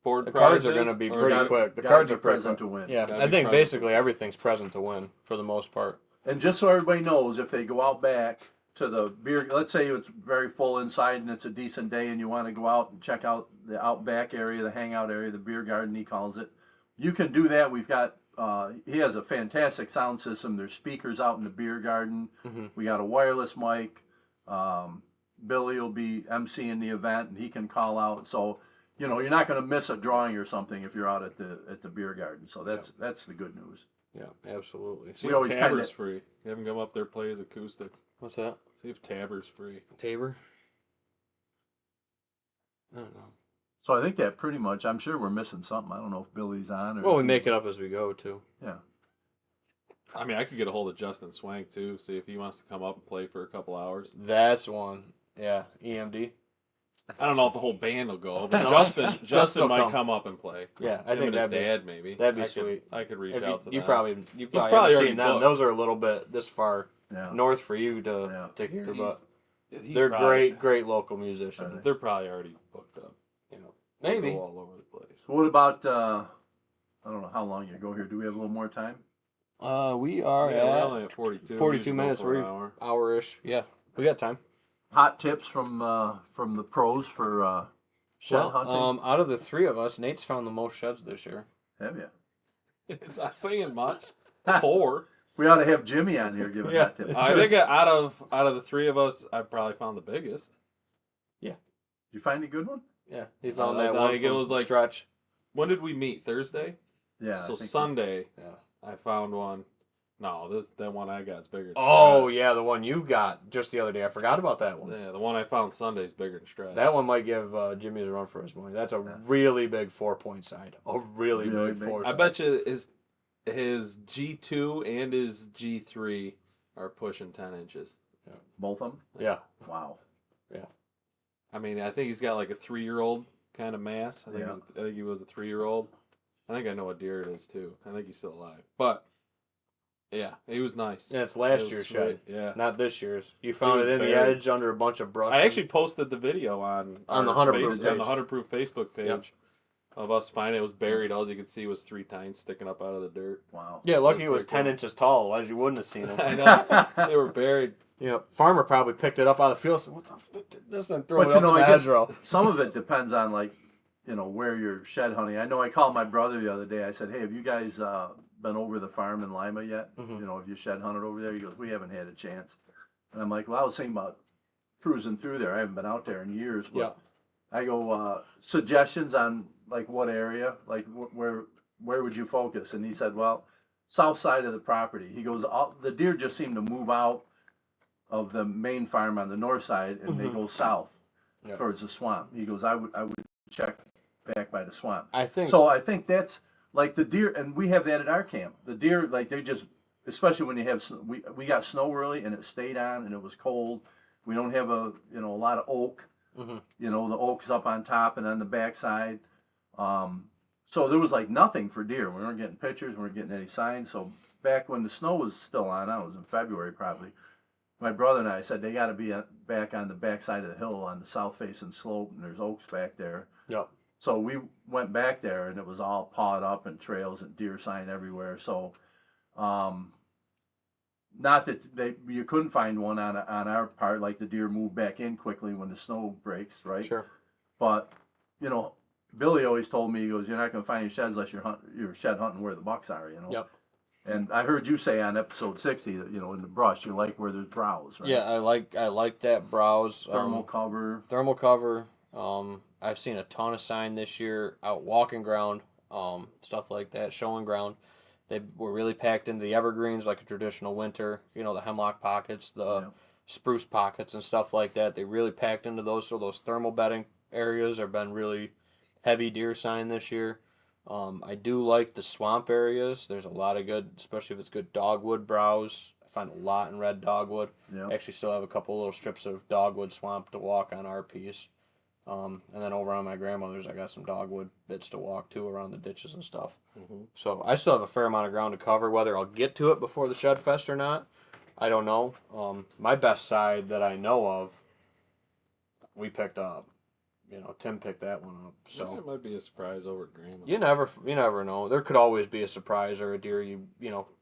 board The prizes. cards are going to be or pretty gotta- quick. The gotta cards be are pretty present quick. to win. Yeah, Gotta I be think present. basically everything's present to win for the most part. And just so everybody knows, if they go out back to the beer, let's say it's very full inside and it's a decent day and you want to go out and check out the out back area, the hangout area, the beer garden, he calls it. You can do that. We've got, he has a fantastic sound system. There's speakers out in the beer garden. Mhm. We got a wireless mic. Billy will be emceeing the event and he can call out. So, you're not going to miss a drawing or something if you're out at the beer garden. So that's the good news. Yeah, absolutely. See We if always Tabor's kinda- free. You have him come up there, play his acoustic. What's that? See if Tabor's free. Tabor? I don't know. So I think that pretty much, I'm sure we're missing something. I don't know if Billy's on or. Well, we if he- make it up as we go too. Yeah. I mean, I could get a hold of Justin Swank too, see if he wants to come up and play for a couple hours. That's one. Yeah, EMD. I don't know if the whole band will go, but No. Justin Justin will might come. come up and play. Yeah, I Him think and his that'd be- dad maybe. that'd be I could- sweet. I could reach If out to you them. probably He's probably probably haven't already seen them. booked. Those are a little bit this far Yeah. north for you to Yeah. hear, He's- but he's they're probably- great local musicians. They're probably already booked up. You know, They maybe. go all over the place. So what about, I don't know how long you go here. Do we have a little more time? We are Yeah, we're at only at 42. 42 We usually go minutes. for an We're hour. hour-ish. Yeah, we got time. Hot tips from the pros for shed Well, hunting? out of the three of us, Nate's found the most sheds this year. Have you? It's not saying much. 4. We ought to have Jimmy on here giving Yeah. hot tips. I think out of the 3 of us, I probably found the biggest. Did you find a good one? Yeah, he found I that one think it from was like- Stretch. When did we meet? Thursday? Yeah. So I think Sunday, Yeah. I found one. No, that one I got is bigger than Oh Stretch. yeah, the one you got just the other day. I forgot about that one. Yeah, the one I found Sunday is bigger than Stretch. That one might give Jimmy's a run for his money. That's a really big 4-point side. A really, Really big big. 4 I side. bet you his G2 and his G3 are pushing 10 inches. both of them? Yeah. Wow. I mean, I think he's got like a 3-year-old kind of mass. I Yeah. think he was a 3-year-old. I think I know what deer it is too. I think he's still alive. But yeah, he was nice. Yeah, it's It last was year's sweet. shed, Yeah. not this year's. You found was it in the buried. edge under a bunch of brush. I actually posted the video on the our 100 Proof on page. the 100 Proof Facebook page Yep. of us finding it. Was buried. All you could see was 3 tines sticking up out of the dirt. Wow. Yeah, lucky it was pretty 10 cool. inches tall, otherwise you wouldn't have seen I it. know. They were buried. Yeah, farmer probably picked it up out of the field. Said, "What the? This and throw But it you up know, in the I guess hedgerow." some of it depends on where you're shed hunting. I know I called my brother the other day. I said, "Hey, have you guys been over the farm in Lima yet? Mhm. Have you shed hunted over there?" He goes, "We haven't had a chance." And I'm like, "Well, I was thinking about cruising through there. I haven't been out there in years." But Yeah. I go, suggestions on like what area, like where would you focus? And he said, "Well, south side of the property." He goes, "The deer just seem to move out of the main farm on the north side, and they Mhm. go south Yeah. towards the swamp." He goes, I would check back by the swamp." I think So I think that's like the deer, and we have that at our camp. The deer, like they just, especially when you have we got snow early and it stayed on and it was cold. We don't have a lot of oak. Mhm. The oak's up on top and on the backside. So there was like nothing for deer. We weren't getting pictures. We weren't getting any signs. So back when the snow was still on, I was in February probably. My brother and I said they got to be back on the backside of the hill on the south facing slope, and there's oaks back there. Yep. So we went back there, and it was all pawed up and trails and deer sign everywhere. So, not that you couldn't find one on our part, like the deer move back in quickly when the snow breaks, right? Sure. But Billy always told me, he goes, "You're not going to find your sheds unless you're shed hunting where the bucks are." Yep. And I heard you say on episode 60 that in the brush you like where there's browse, right? Yeah, I like that browse. Thermal cover. Thermal cover. I've seen a ton of sign this year out walking ground, stuff like that, showing ground. They were really packed into the evergreens like a traditional winter. The hemlock pockets, the Yeah. spruce pockets, and stuff like that. They really packed into those. So those thermal bedding areas have been really heavy deer sign this year. I do like the swamp areas. There's a lot of good, especially if it's good dogwood browse. I find a lot in red dogwood. Yeah. Actually still have a couple little strips of dogwood swamp to walk on our piece. And then over on my grandmother's, I got some dogwood bits to walk to around the ditches and stuff. So I still have a fair amount of ground to cover. Whether I'll get to it before the Shed Fest or not, I don't know. My best side that I know of, we picked up. Tim picked that one up. So it might be a surprise over at Grandma. you never know. There could always be a surprise or a deer you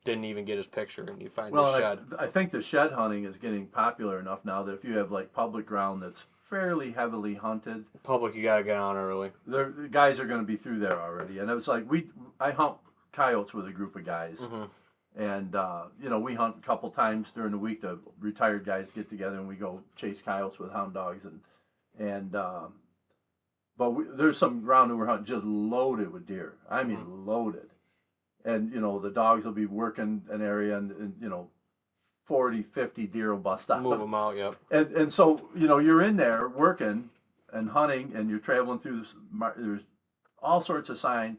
didn't even get his picture and you find his shed. I think the shed hunting is getting popular enough now that if you have like public ground that's fairly heavily hunted, Public, you gotta get on early. the guys are going to be through there already. And it was like I hunt coyotes with a group of guys, and we hunt a couple times during the week. The retired guys get together and we go chase coyotes with hound dogs but there's some ground that we're hunting just loaded with deer. I mean, loaded. And, the dogs will be working an area and 40, 50 deer will bust out. Move them out, yep. And so, you're in there working and hunting and you're traveling through this, there's all sorts of sign.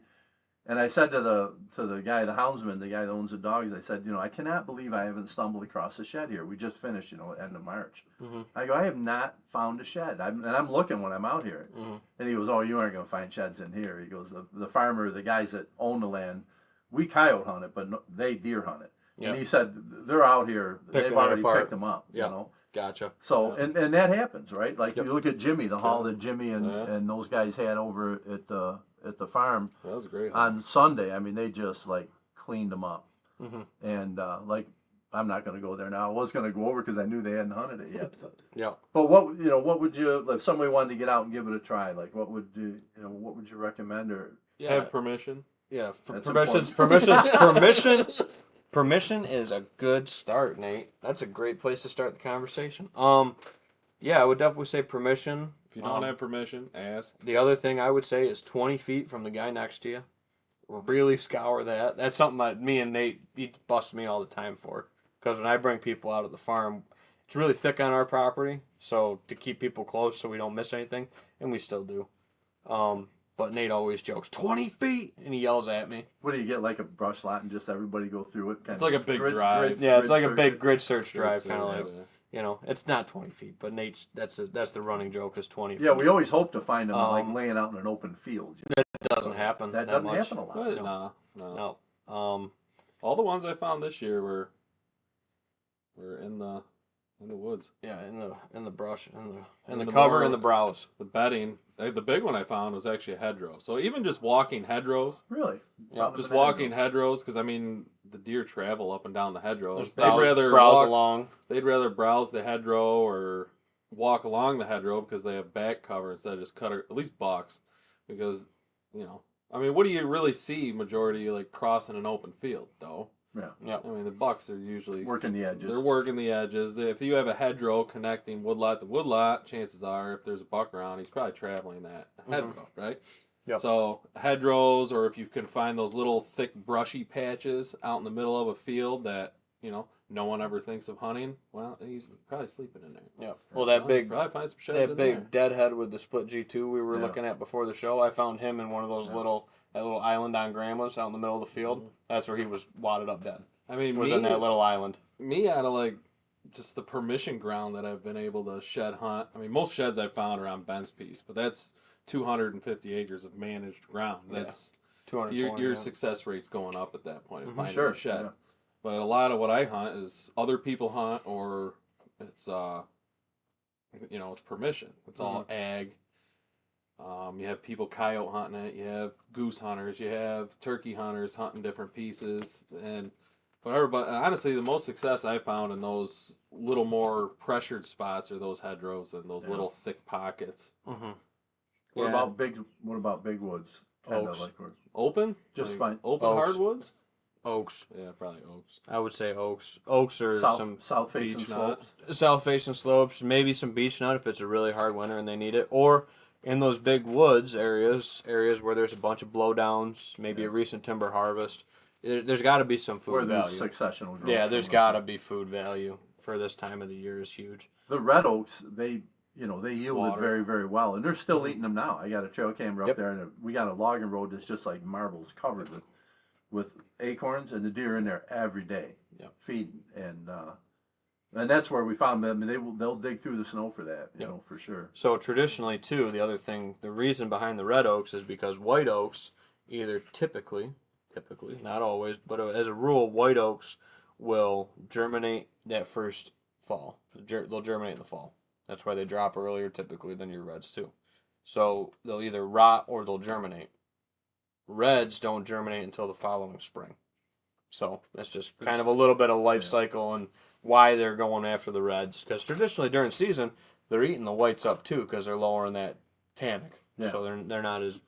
And I said to the guy, the houndsman, the guy that owns the dogs, I said, I cannot believe I haven't stumbled across a shed here. We just finished, end of March. I go, I have not found a shed. And I'm looking when I'm out here. And he goes, oh, you aren't going to find sheds in here. He goes, the farmer, the guys that own the land, we coyote hunt it, but they deer hunt it. Yep. And he said, they're out here. They've already picked them up, Gotcha. So, and that happens, right? Like you look at Jimmy, the haul that Jimmy and those guys had over at the farm. That was a great on Sunday. I mean, they just like cleaned them up. And I'm not going to go there now. I was going to go over because I knew they hadn't hunted it yet. But what would you, if somebody wanted to get out and give it a try, like what would you recommend or have permission? Yeah, permission is a good start, Nate. That's a great place to start the conversation. Yeah, I would definitely say permission. If you don't have permission, ask. The other thing I would say is 20 feet from the guy next to you. Really scour that. That's something that me and Nate, he busts me all the time for. Because when I bring people out of the farm, it's really thick on our property. So to keep people close so we don't miss anything, and we still do. But Nate always jokes, 20 feet, and he yells at me. What do you get, like a brush lot and just everybody go through it? It's like a big drive. It's like a big grid search drive, kind of like. It's not 20 feet, but Nate's that's the running joke is 20 feet. Yeah, we always hope to find them like laying out in an open field. That doesn't happen. That doesn't happen a lot. No. All the ones I found this year were in the woods. Yeah, in the brush, in the cover, in the browse. The bedding. The big one I found was actually a hedgerow. So even just walking hedgerows. Really? Yeah. Just walking hedgerows, because I mean the deer travel up and down the hedgerows. They'd rather browse along. They'd rather browse the hedgerow or walk along the hedgerow because they have back cover instead of just at least bucks, because I mean, what do you really see majority like crossing an open field though? Yeah. I mean, the bucks are usually working the edges. They're working the edges. If you have a hedgerow connecting woodlot to woodlot, chances are if there's a buck around, he's probably traveling that hedgerow, right? Yep. So hedgerows, or if you can find those little thick brushy patches out in the middle of a field that no one ever thinks of hunting, well, he's probably sleeping in there. Yeah. Well, probably find some sheds in there. That big deadhead with the split G2 we were looking at before the show, I found him in one of those little island on Grandma's out in the middle of the field. That's where he was wadded up dead. I mean, in that little island. Me, out of like just the permission ground that I've been able to shed hunt. I mean, most sheds I've found are on Ben's Piece, but that's 250 acres of managed ground. That's 220. Your success rate's going up at that point of finding a shed. Yeah. But a lot of what I hunt is other people hunt, or it's it's permission. It's all ag. You have people coyote hunting it. You have goose hunters. You have turkey hunters hunting different pieces, and whatever. But honestly, the most success I found in those little more pressured spots are those hedgerows and those little thick pockets. What about big woods? Oaks. Open? Just like fine. Open oaks. Hardwoods? Oaks. Yeah, probably oaks. I would say oaks. Oaks or some south-facing slopes. South-facing slopes, maybe some beech nut if it's a really hard winter and they need it. Or in those big woods areas where there's a bunch of blowdowns, maybe a recent timber harvest. There's got to be some food value. Successional growth. Yeah, there's got to be food value for this time of the year is huge. The red oaks, they yielded very, very well, and they're still eating them now. I got a trail camera up there, and we got a logging road that's just like marbles covered with acorns, and the deer in there every day feeding. And And that's where we found them. I mean, they'll dig through the snow for that, you know, for sure. So traditionally, too, the other thing, the reason behind the red oaks is because white oaks, either typically, not always, but as a rule, white oaks will germinate that first fall. They'll germinate in the fall. That's why they drop earlier typically than your reds too. So they'll either rot or they'll germinate. Reds don't germinate until the following spring. So that's just kind of a little bit of life cycle and why they're going after the reds. Because traditionally during season, they're eating the whites up too because they're lowering that tannic. Yeah. So they're not as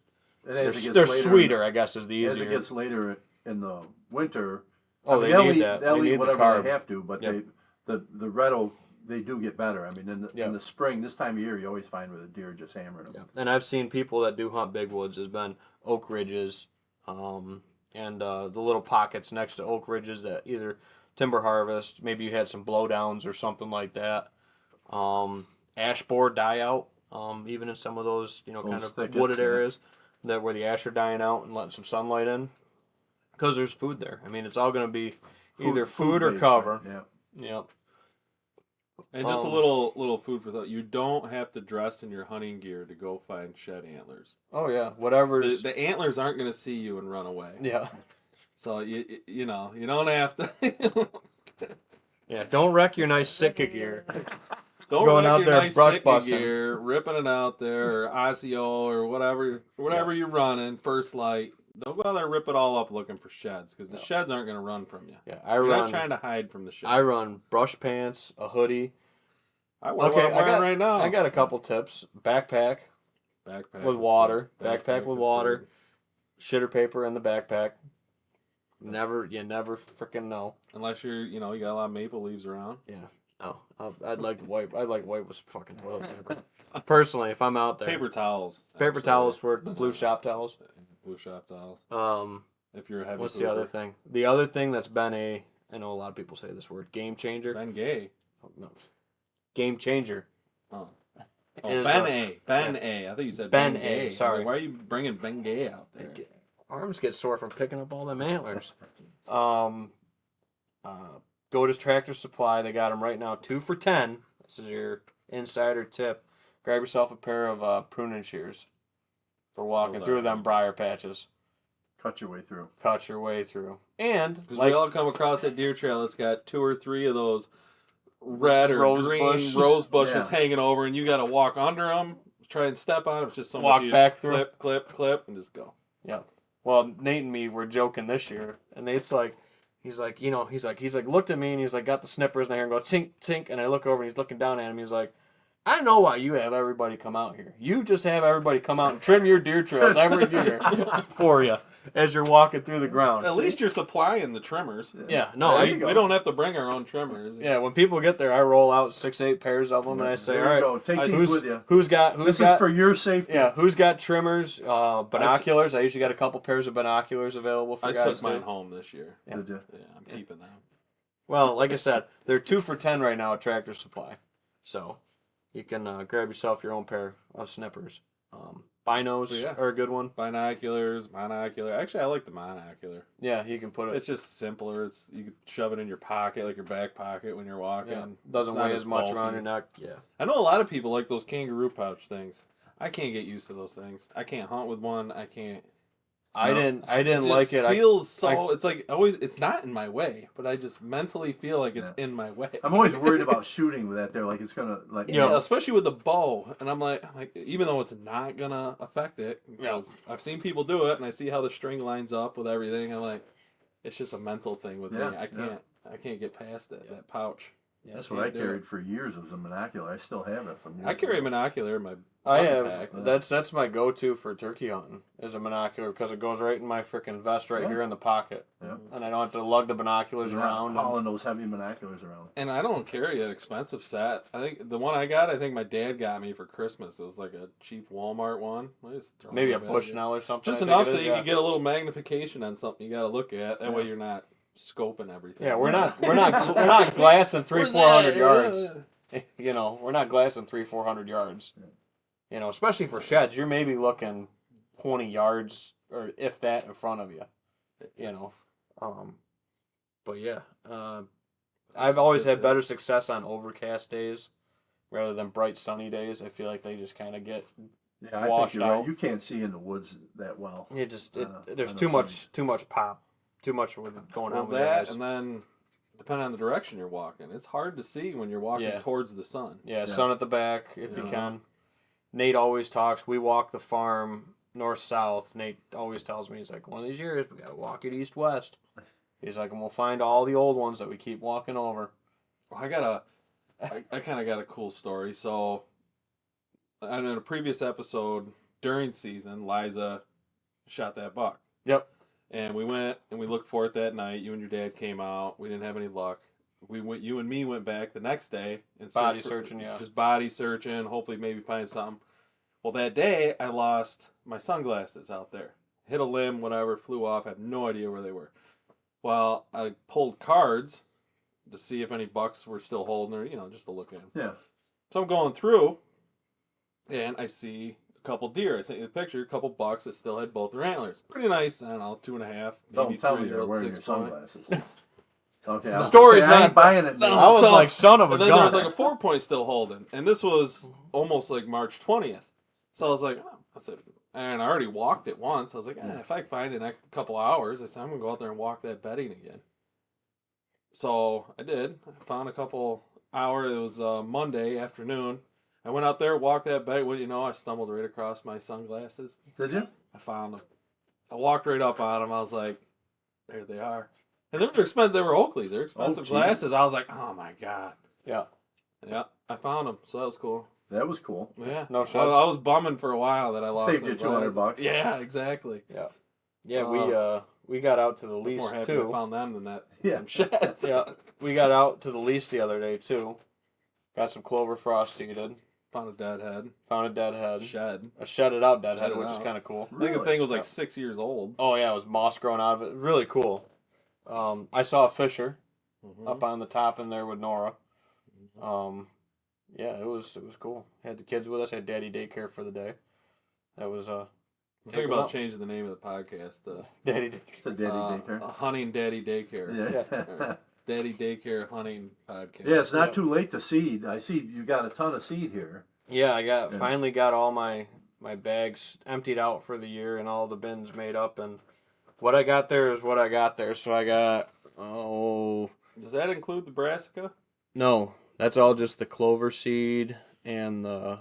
they're sweeter, I guess, is the easier. As it gets later in the winter, they'll eat that. They'll eat whatever they have to, but the red oak, they do get better. I mean, in the spring, this time of year, you always find where the deer are just hammering them. And I've seen people that do hunt big woods has been oak ridges, and the little pockets next to oak ridges that either timber harvest, maybe you had some blowdowns or something like that. Ash borer die out, even in some of those kind of thickets, wooded areas that where the ash are dying out and letting some sunlight in, because there's food there. I mean, it's all going to be either food or cover. Right? Yeah. And just a little food for thought. You don't have to dress in your hunting gear to go find shed antlers. Oh yeah, whatever's the antlers aren't going to see you and run away. Yeah. So you don't have to. Yeah, don't wreck your nice Sitka gear. Don't going wreck out your there nice brush Sitka gear, ripping it out there, or Osseo or whatever you're running, First Light. Don't go out there and rip it all up looking for sheds, because the sheds aren't going to run from you. Yeah, you're not trying to hide from the sheds. I run brush pants, a hoodie. I wear what I'm wearing right now. I got a couple tips. Backpack with water. Backpack with water. Good. Shitter paper in the backpack. You never freaking know. Unless you got a lot of maple leaves around. Yeah. Oh, I'd like to wipe with fucking toilet paper. Personally, if I'm out there. Paper towels. Paper towels work. The blue shop towels. Blue shop towels. If you're a heavy. What's the other thing? The other thing that's been I know a lot of people say this word, game changer. Ben Gay. Oh, no. Game changer. Oh, Ben A. I thought you said Ben A. Sorry. Why are you bringing Ben Gay out there? Arms get sore from picking up all them antlers. Go to Tractor Supply. They got them right now, 2 for $10. This is your insider tip. Grab yourself a pair of pruning shears for walking through them briar patches. Cut your way through. And because we all come across that deer trail that's got 2 or 3 of those red or green rose bushes hanging over, and you got to walk under them, try and step on them. It's just so walk much back through, clip, and just go. Yeah. Well, Nate and me were joking this year, and Nate's like, he's like, looked at me, and he's like, got the snippers in there and go tink tink, and I look over, and he's looking down at him. He's like, I know why you have everybody come out here. You just have everybody come out and trim your deer trails every year for you as you're walking through the ground. At least you're supplying the trimmers. Yeah, no, we don't have to bring our own trimmers. Yeah, when people get there, I roll out 6-8 pairs of them, and I say, all right, take these with you. Who's got? This is for your safety. Yeah, who's got trimmers? Binoculars. I usually got a couple pairs of binoculars available for guys. I took mine home this year. Yeah. Did you? Yeah, I'm keeping them. Well, like I said, they're 2 for $10 right now at Tractor Supply, so you can grab yourself your own pair of snippers. Binos are a good one. Binoculars, monocular. Actually, I like the monocular. Yeah, you can put it. It's just simpler. You can shove it in your pocket, like your back pocket when you're walking. Yeah. Doesn't weigh as much around your neck. Yeah. I know a lot of people like those kangaroo pouch things. I can't get used to those things. I can't hunt with one. I can't. I didn't like it. It feels so. It's like always. It's not in my way, but I just mentally feel like it's in my way. I'm always worried about shooting with that. They're like it's gonna like especially with the bow. And I'm like even though it's not gonna affect it, because I've seen people do it, and I see how the string lines up with everything. I'm like, it's just a mental thing with me. I can't get past it. That pouch. Yeah, that's what I carried for years. Was a monocular. I still have it from years I carry a monocular in my. I have. That's my go-to for turkey hunting is a binocular because it goes right in my freaking vest here in the pocket, and I don't have to lug the binoculars around. Hauling those heavy binoculars around. And I don't carry an expensive set. I think the one I got, my dad got me for Christmas. It was like a cheap Walmart one. Maybe a Bushnell or something. Just enough so you can get a little magnification on something you got to look at. That way you're not scoping everything. Yeah, we're not glassing 300-400 yards. We're not glassing 300-400 yards. Especially for sheds, you're maybe looking 20 yards or if that in front of you. But yeah, I've always had better success on overcast days rather than bright sunny days. I feel like they just kind of get washed think you're out. right. You can't see in the woods that well. There's too much pop, too much going on with that, and then depending on the direction you're walking, it's hard to see when you're walking towards the sun. Yeah, sun at the back if you can. Nate always talks. We walk the farm north-south. Nate always tells me, he's like, one of these years we got to walk it east-west. He's like, and we'll find all the old ones that we keep walking over. Well, I kind of got a cool story. So, in a previous episode during season, Liza shot that buck. Yep. And we went and we looked for it that night. You and your dad came out. We didn't have any luck. You and me went back the next day and just body searching. Hopefully, maybe find something. Well, that day I lost my sunglasses out there. Hit a limb, whatever, flew off. I have no idea where they were. Well, I pulled cards to see if any bucks were still holding, or just to look at them. Yeah. So I'm going through, and I see a couple deer. I sent you the picture, a couple bucks that still had both their antlers. Pretty nice. I don't know, 2.5, maybe 3. Don't tell me you're wearing your sunglasses. Okay, the story's not buying it. No, I was like, son of a gun. And then there was like a 4-point still holding, and this was almost like March 20th. So I was like, and I already walked it once. I was like, if I find it in a couple hours, I said, I'm going to go out there and walk that bedding again. So I did. I found a couple hours. It was Monday afternoon. I went out there, walked that bedding. What do you know? I stumbled right across my sunglasses. Did you? I found them. I walked right up on them. I was like, there they are. And they were expensive. They were Oakleys. They're expensive glasses. I was like, oh my God. Yeah. Yeah. I found them. So that was cool. That was cool. Yeah. No shots. I was bumming for a while that I lost. Saved you $200. Yeah, exactly. Yeah. Yeah, we got out to the lease more happy too. I found them than that. Yeah. Sheds. Yeah. We got out to the lease the other day too. Got some clover frost seeded. Found a dead head. Shed. A shedded out dead head, which is kind of cool. I think the thing was like 6 years old. Oh yeah, it was moss growing out of it. Really cool. I saw a fisher up on the top in there with Nora. Yeah, it was cool. Had the kids with us. Had daddy daycare for the day. That was I'm thinking about changing the name of the podcast. Daddy Daycare. It's a daddy daycare. Hunting Daddy Daycare. Yeah. Daddy Daycare Hunting Podcast. Yeah, it's not too late to seed. I see you got a ton of seed here. Yeah, I finally got all my bags emptied out for the year and all the bins made up, and what I got there is what I got there. So I got Does that include the brassica? No, that's all just the clover seed and the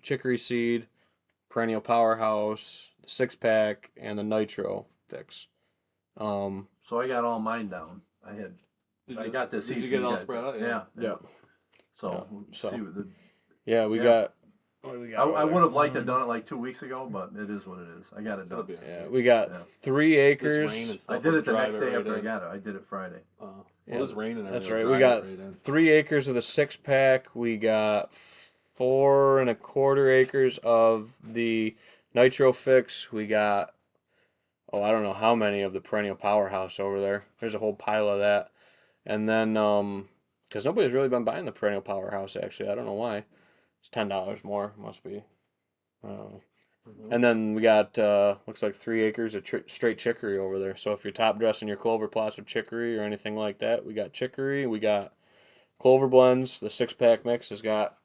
chicory seed, perennial powerhouse, the 6-pack, and the nitro fix. So I got all mine down. I got this. Did you get it all spread out? Yeah. So see what the. Yeah, we got. What do we got? I would have liked to have done it like 2 weeks ago, but it is what it is. I got it done. Yeah, we got 3 acres. I did it the next day after I got it. I did it Friday. It was raining. That's right. We got 3 acres of the 6-pack. We got 4 1/4 acres of the nitro fix. We got I don't know how many of the perennial powerhouse over there. There's a whole pile of that. And then because nobody's really been buying the perennial powerhouse actually. I don't know why. It's $10 more. Must be. And then we got looks like 3 acres of straight chicory over there. So if you're top dressing your clover plots with chicory or anything like that, we got chicory. We got clover blends. The 6-pack mix has got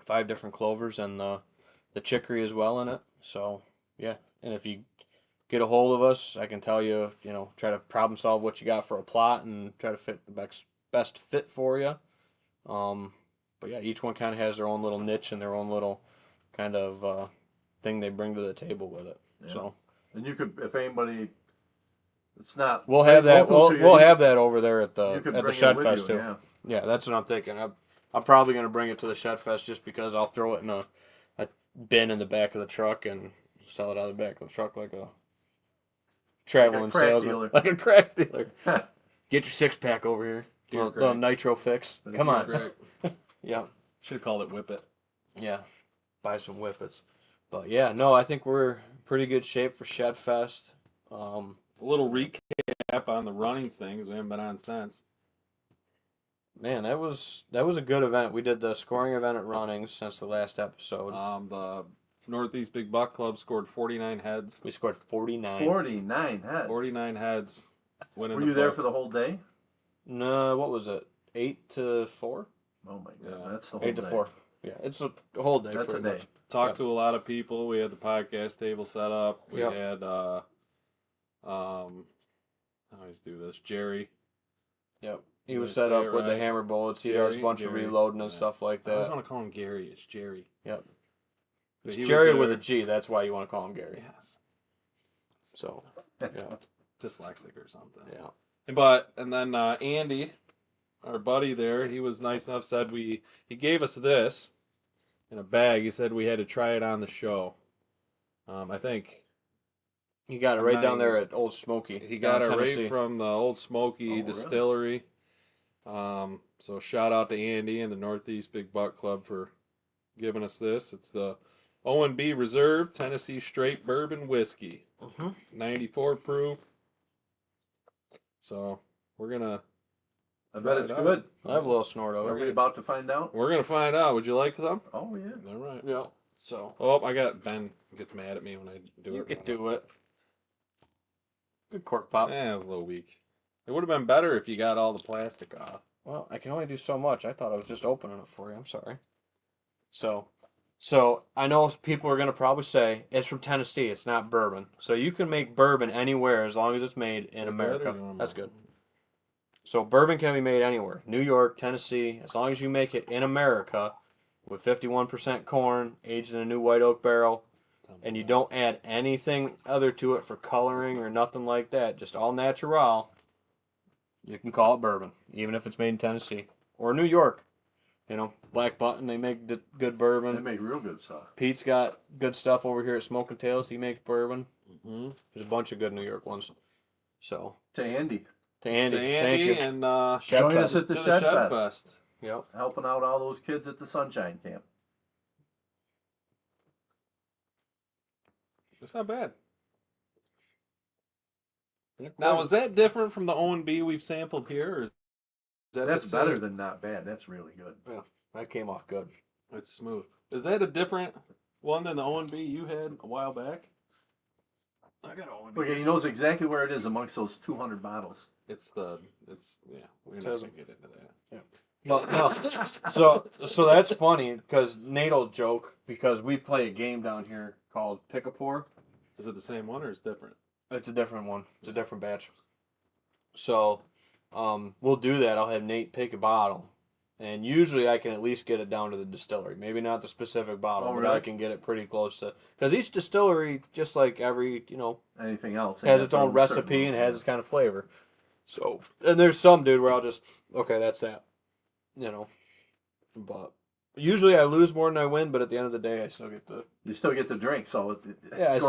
5 different clovers and the chicory as well in it. So yeah, and if you get a hold of us, I can tell you, try to problem solve what you got for a plot and try to fit the best fit for you. But yeah, each one kind of has their own little niche and their own little kind of thing they bring to the table with it. Yeah. So, and you could, if anybody, it's not. We'll have that. We'll have that over there at the Shed Fest too. Yeah, that's what I'm thinking. I'm probably gonna bring it to the Shed Fest just because I'll throw it in a bin in the back of the truck and sell it out of the back of the truck like a traveling salesman, like a crack dealer. Get your 6-pack over here. The nitro fix. Come on. Yeah. Should have called it Whip It. Yeah. Buy some whippets. But yeah, no, I think we're in pretty good shape for Shed Fest. A little recap on the runnings things. We haven't been on since. Man, that was a good event. We did the scoring event at runnings since the last episode. The Northeast Big Buck Club scored 49 heads. We scored 49. 49 heads. 49 heads. Were you there for the whole day? No, what was it? 8 to 4? Oh my God, Yeah. that's the whole 8 to day. 4. Yeah, it's a whole day. That's a pretty day. much. Talked to a lot of people. We had the podcast table set up. We Yep. had I always do this. Jerry. Yep. He was Did I set say up it with the right? hammer bullets. He Jerry, does a bunch of Gary. reloading and Yeah. stuff like I always that. want to call him Gary. It's Jerry. Yep. But It's he was Jerry with there. a G. That's why you want to call him Gary. Yes. So, yeah. Dyslexic or something. Yeah. And then Andy, our buddy there, he was nice enough. Said he gave us this in a bag. He said we had to try it on the show. I think He got it right down there at Old Smoky. he got it Tennessee. right from the Old Smoky really? Distillery. So shout out to Andy and the Northeast Big Buck Club for giving us this. It's the O&B Reserve Tennessee Straight Bourbon Whiskey, 94 proof. So we're gonna. I bet it's Right on. good. I have a little snort of Are it. we about to find out? We're gonna find out. Would you like some? Oh yeah. All right. Yeah. So, Oh, I got Ben gets mad at me when I do you it. could do it. Good cork pop. It was a little weak. It would have been better if you got all the plastic off. Well, I can only do so much. I thought I was just opening it for you. I'm sorry. So I know people are going to probably say it's from Tennessee. It's not bourbon. So you can make bourbon anywhere as long as it's made in America. That's good. So bourbon can be made anywhere. New York, Tennessee, as long as you make it in America with 51% corn, aged in a new white oak barrel, and you don't add anything other to it for coloring or nothing like that, just all natural, you can call it bourbon, even if it's made in Tennessee or New York. You know, Black Button, they make good bourbon. They make real good stuff. Pete's got good stuff over here at Smoking Tails. He makes bourbon. Mm-hmm. There's a bunch of good New York ones. So, To Andy. Andy, To Andy thank you. and Shed Join Fest. us at the to Shed the Shed Fest. Fest. Yep. Helping out all those kids at the Sunshine Camp. It's not bad. Now, is that different from the O&B we've sampled here, or is that That's the same? better than not bad. That's really good. Yeah, that came off good. It's smooth. Is that a different one than the O&B you had a while back? I got O&B. Okay, he knows exactly where it is amongst those 200 bottles. We're not Says- gonna get into that. No. So that's funny because Nate will joke because we play a game down here called Pick a Pour. Is it the same one or is it different? It's a different one. It's a different batch. So, we'll do that. I'll have Nate pick a bottle, and usually I can at least get it down to the distillery. Maybe not the specific bottle, Oh, but really? I can get it pretty close to. Because each distillery, just like every, Anything else? has its own recipe and has its kind of flavor. So, and there's some dude where I'll just, okay, that's that. But usually I lose more than I win, but at the end of the day, I still get to. You still get the drink, so it's Yeah, I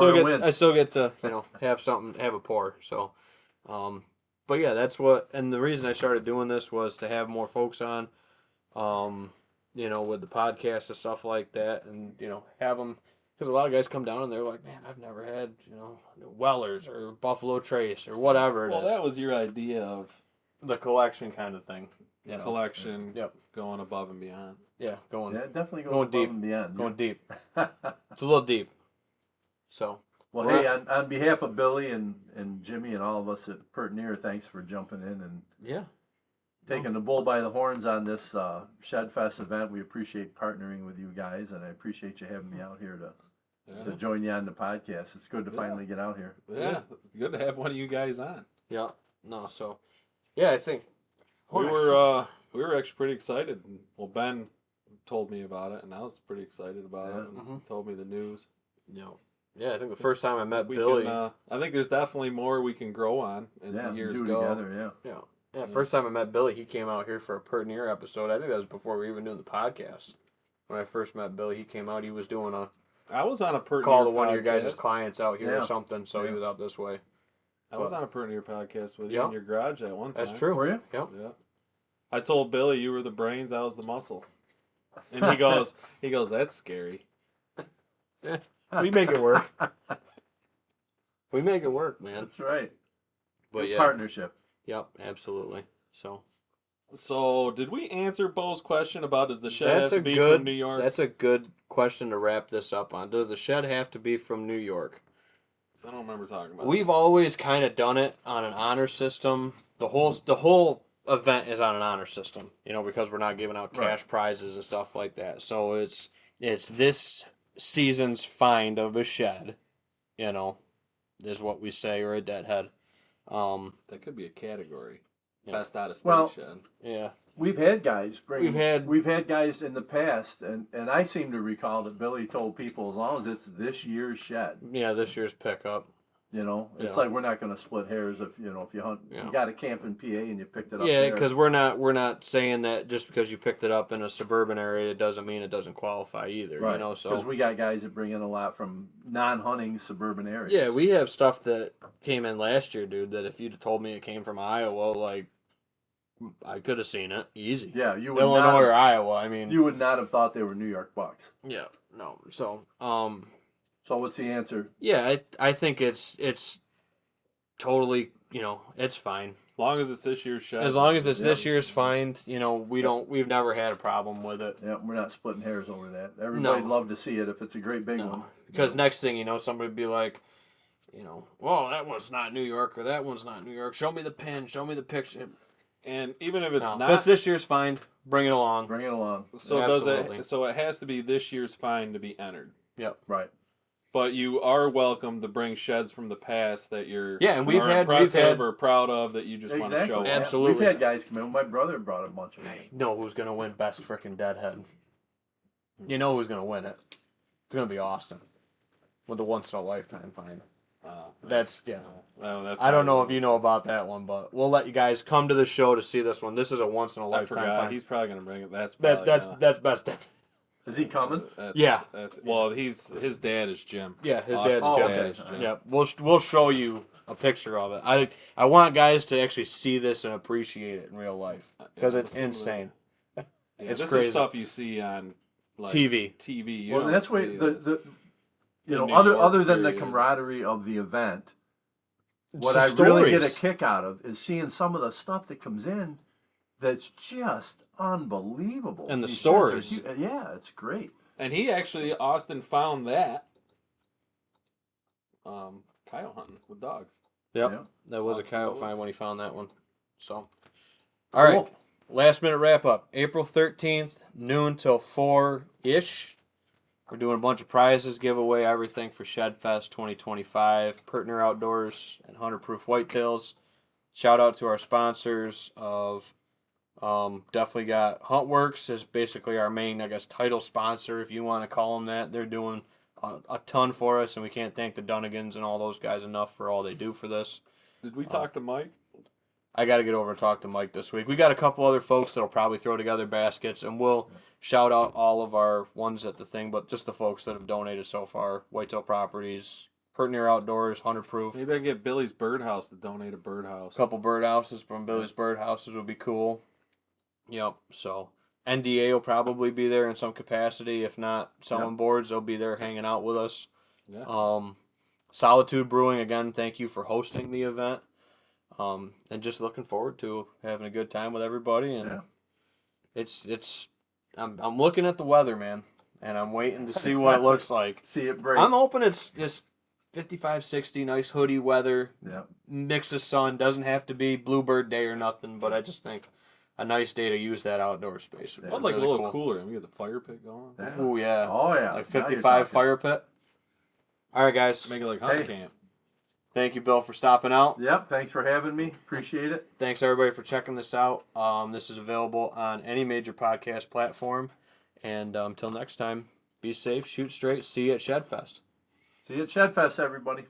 still get to have something, have a pour. So, but yeah, that's what. And the reason I started doing this was to have more folks on, with the podcast and stuff like that, and have them because a lot of guys come down and they're like, man, I've never had Weller's or Buffalo Trace or whatever it is. Well, that was your idea of The collection kind of thing. collection. Yep. Going above and beyond. Yeah, going definitely goes going above deep. and beyond. going deep. It's a little deep. So. Well, Well, hey, on behalf of Billy and Jimmy and all of us at Pertinier, thanks for jumping in and Yeah. taking the bull by the horns on this Shed Fest event. We appreciate partnering with you guys, and I appreciate you having me out here to join you on the podcast. It's good to finally get out here. Yeah, it's good to have one of you guys on. Yeah. No. So. Yeah, I think. We were actually pretty excited. Well, Ben told me about it, and I was pretty excited about it. And told me the news. Yeah, I think the first time I met We Billy. can, I think there's definitely more we can grow on as the years do go. together, Yeah, first time I met Billy, he came out here for a Pertinier episode. I think that was before we were even doing the podcast. When I first met Billy, he came out. He was doing a I was on a Pertinier call to one of your podcast. guys' clients out here Yeah. or something, so he was out this way. I was on a Pertinier podcast with you Yeah. in your garage at one time. That's true. Were you? Yep. Yeah. I told Billy you were the brains, I was the muscle. And he goes, that's scary. We make it work. We make it work, man. That's right. But Good yeah. partnership. Yep, absolutely. So, did we answer Bo's question about does the shed That's have a to be good. from New York? That's a good question to wrap this up on. Does the shed have to be from New York? I don't remember talking about We've always kind of done it on an honor system. The whole event is on an honor system, because we're not giving out cash prizes and stuff like that. So it's this season's find of a shed, is what we say, or a deadhead. That could be a category. Best out of state shed. Yeah. We've had guys bring. We've had guys in the past, and I seem to recall that Billy told people as long as it's this year's shed. Yeah, this year's pickup. It's like we're not going to split hairs if you hunt. You got a camp in PA and you picked it up. Yeah, because we're not saying that just because you picked it up in a suburban area, it doesn't mean it doesn't qualify either. Right. So because we got guys that bring in a lot from non-hunting suburban areas. Yeah, we have stuff that came in last year, dude. That if you'd told me it came from Iowa, like I could have seen it easy. Yeah, you would Illinois or Iowa. I mean, you would not have thought they were New York bucks. Yeah, no. So So what's the answer? Yeah, I think it's totally, it's fine. As long as it's this year's shed. As long as it's this year's find, we've never had a problem with it. Yeah, we're not splitting hairs over that. Everybody'd love to see it if it's a great big one. Because next thing somebody would be like, well, that one's not New York or that one's not New York. Show me the pin. Show me the picture. And even if it's not, if it's this year's find, bring it along. Bring it along. So Absolutely. So it has to be this year's find to be entered. Yep. Right. But you are welcome to bring sheds from the past that you're and we've had or proud of that you just want to show. Absolutely. We've had guys come in. My brother brought a bunch of them. Know who's gonna win best frickin' deadhead. You know who's gonna win it. It's gonna be Austin with the once in a lifetime find. That's I don't know if you know about that one, but we'll let you guys come to the show to see this one. This is a once in a lifetime find. He's probably gonna bring it. That's best dead. Is he coming? His dad is Jim. Yeah, his Austin's dad is Jim. Yeah, we'll show you a picture of it. I want guys to actually see this and appreciate it in real life because it's insane. It's this crazy. Is stuff you see on TV. Well, that's why other than the camaraderie of the event, what I really get a kick out of is seeing some of the stuff that comes in that's just unbelievable. And the stories. Yeah, it's great. And Austin found that coyote hunting with dogs. Yep. That was a coyote find when he found that one. So, all right. Last minute wrap up. April 13th, noon till 4-ish. We're doing a bunch of prizes, giveaway, everything for Shed Fest 2025, Pertner Outdoors, and 100 Proof Whitetails. Shout out to our sponsors of definitely got Huntworks is basically our main, title sponsor, if you want to call them that. They're doing a ton for us, and we can't thank the Dunnigans and all those guys enough for all they do for this. Did we talk to Mike? I got to get over and talk to Mike this week. We got a couple other folks that'll probably throw together baskets, and we'll shout out all of our ones at the thing, but just the folks that have donated so far. Whitetail Properties, Pertner Outdoors, 100 Proof. Maybe I can get Billy's Birdhouse to donate a birdhouse. A couple birdhouses from Billy's Birdhouses would be cool. Yep, so NDA will probably be there in some capacity. If not selling boards, they'll be there hanging out with us. Yeah. Solitude Brewing, again, thank you for hosting the event. And just looking forward to having a good time with everybody. And I'm looking at the weather, man, and I'm waiting to see what it looks like. See it break. I'm hoping it's just 55, 60, nice hoodie weather. Yeah. Mix of sun. Doesn't have to be Bluebird Day or nothing, but I just think a nice day to use that outdoor space. I'd like really a little cooler. We get the fire pit going. Yeah. Oh, yeah. Oh, yeah. Like 55 fire pit. All right, guys. Make it like hunt camp. Thank you, Bill, for stopping out. Yep, thanks for having me. Appreciate it. Thanks, everybody, for checking this out. This is available on any major podcast platform. And until next time, be safe, shoot straight. See you at Shed Fest. See you at Shed Fest, everybody.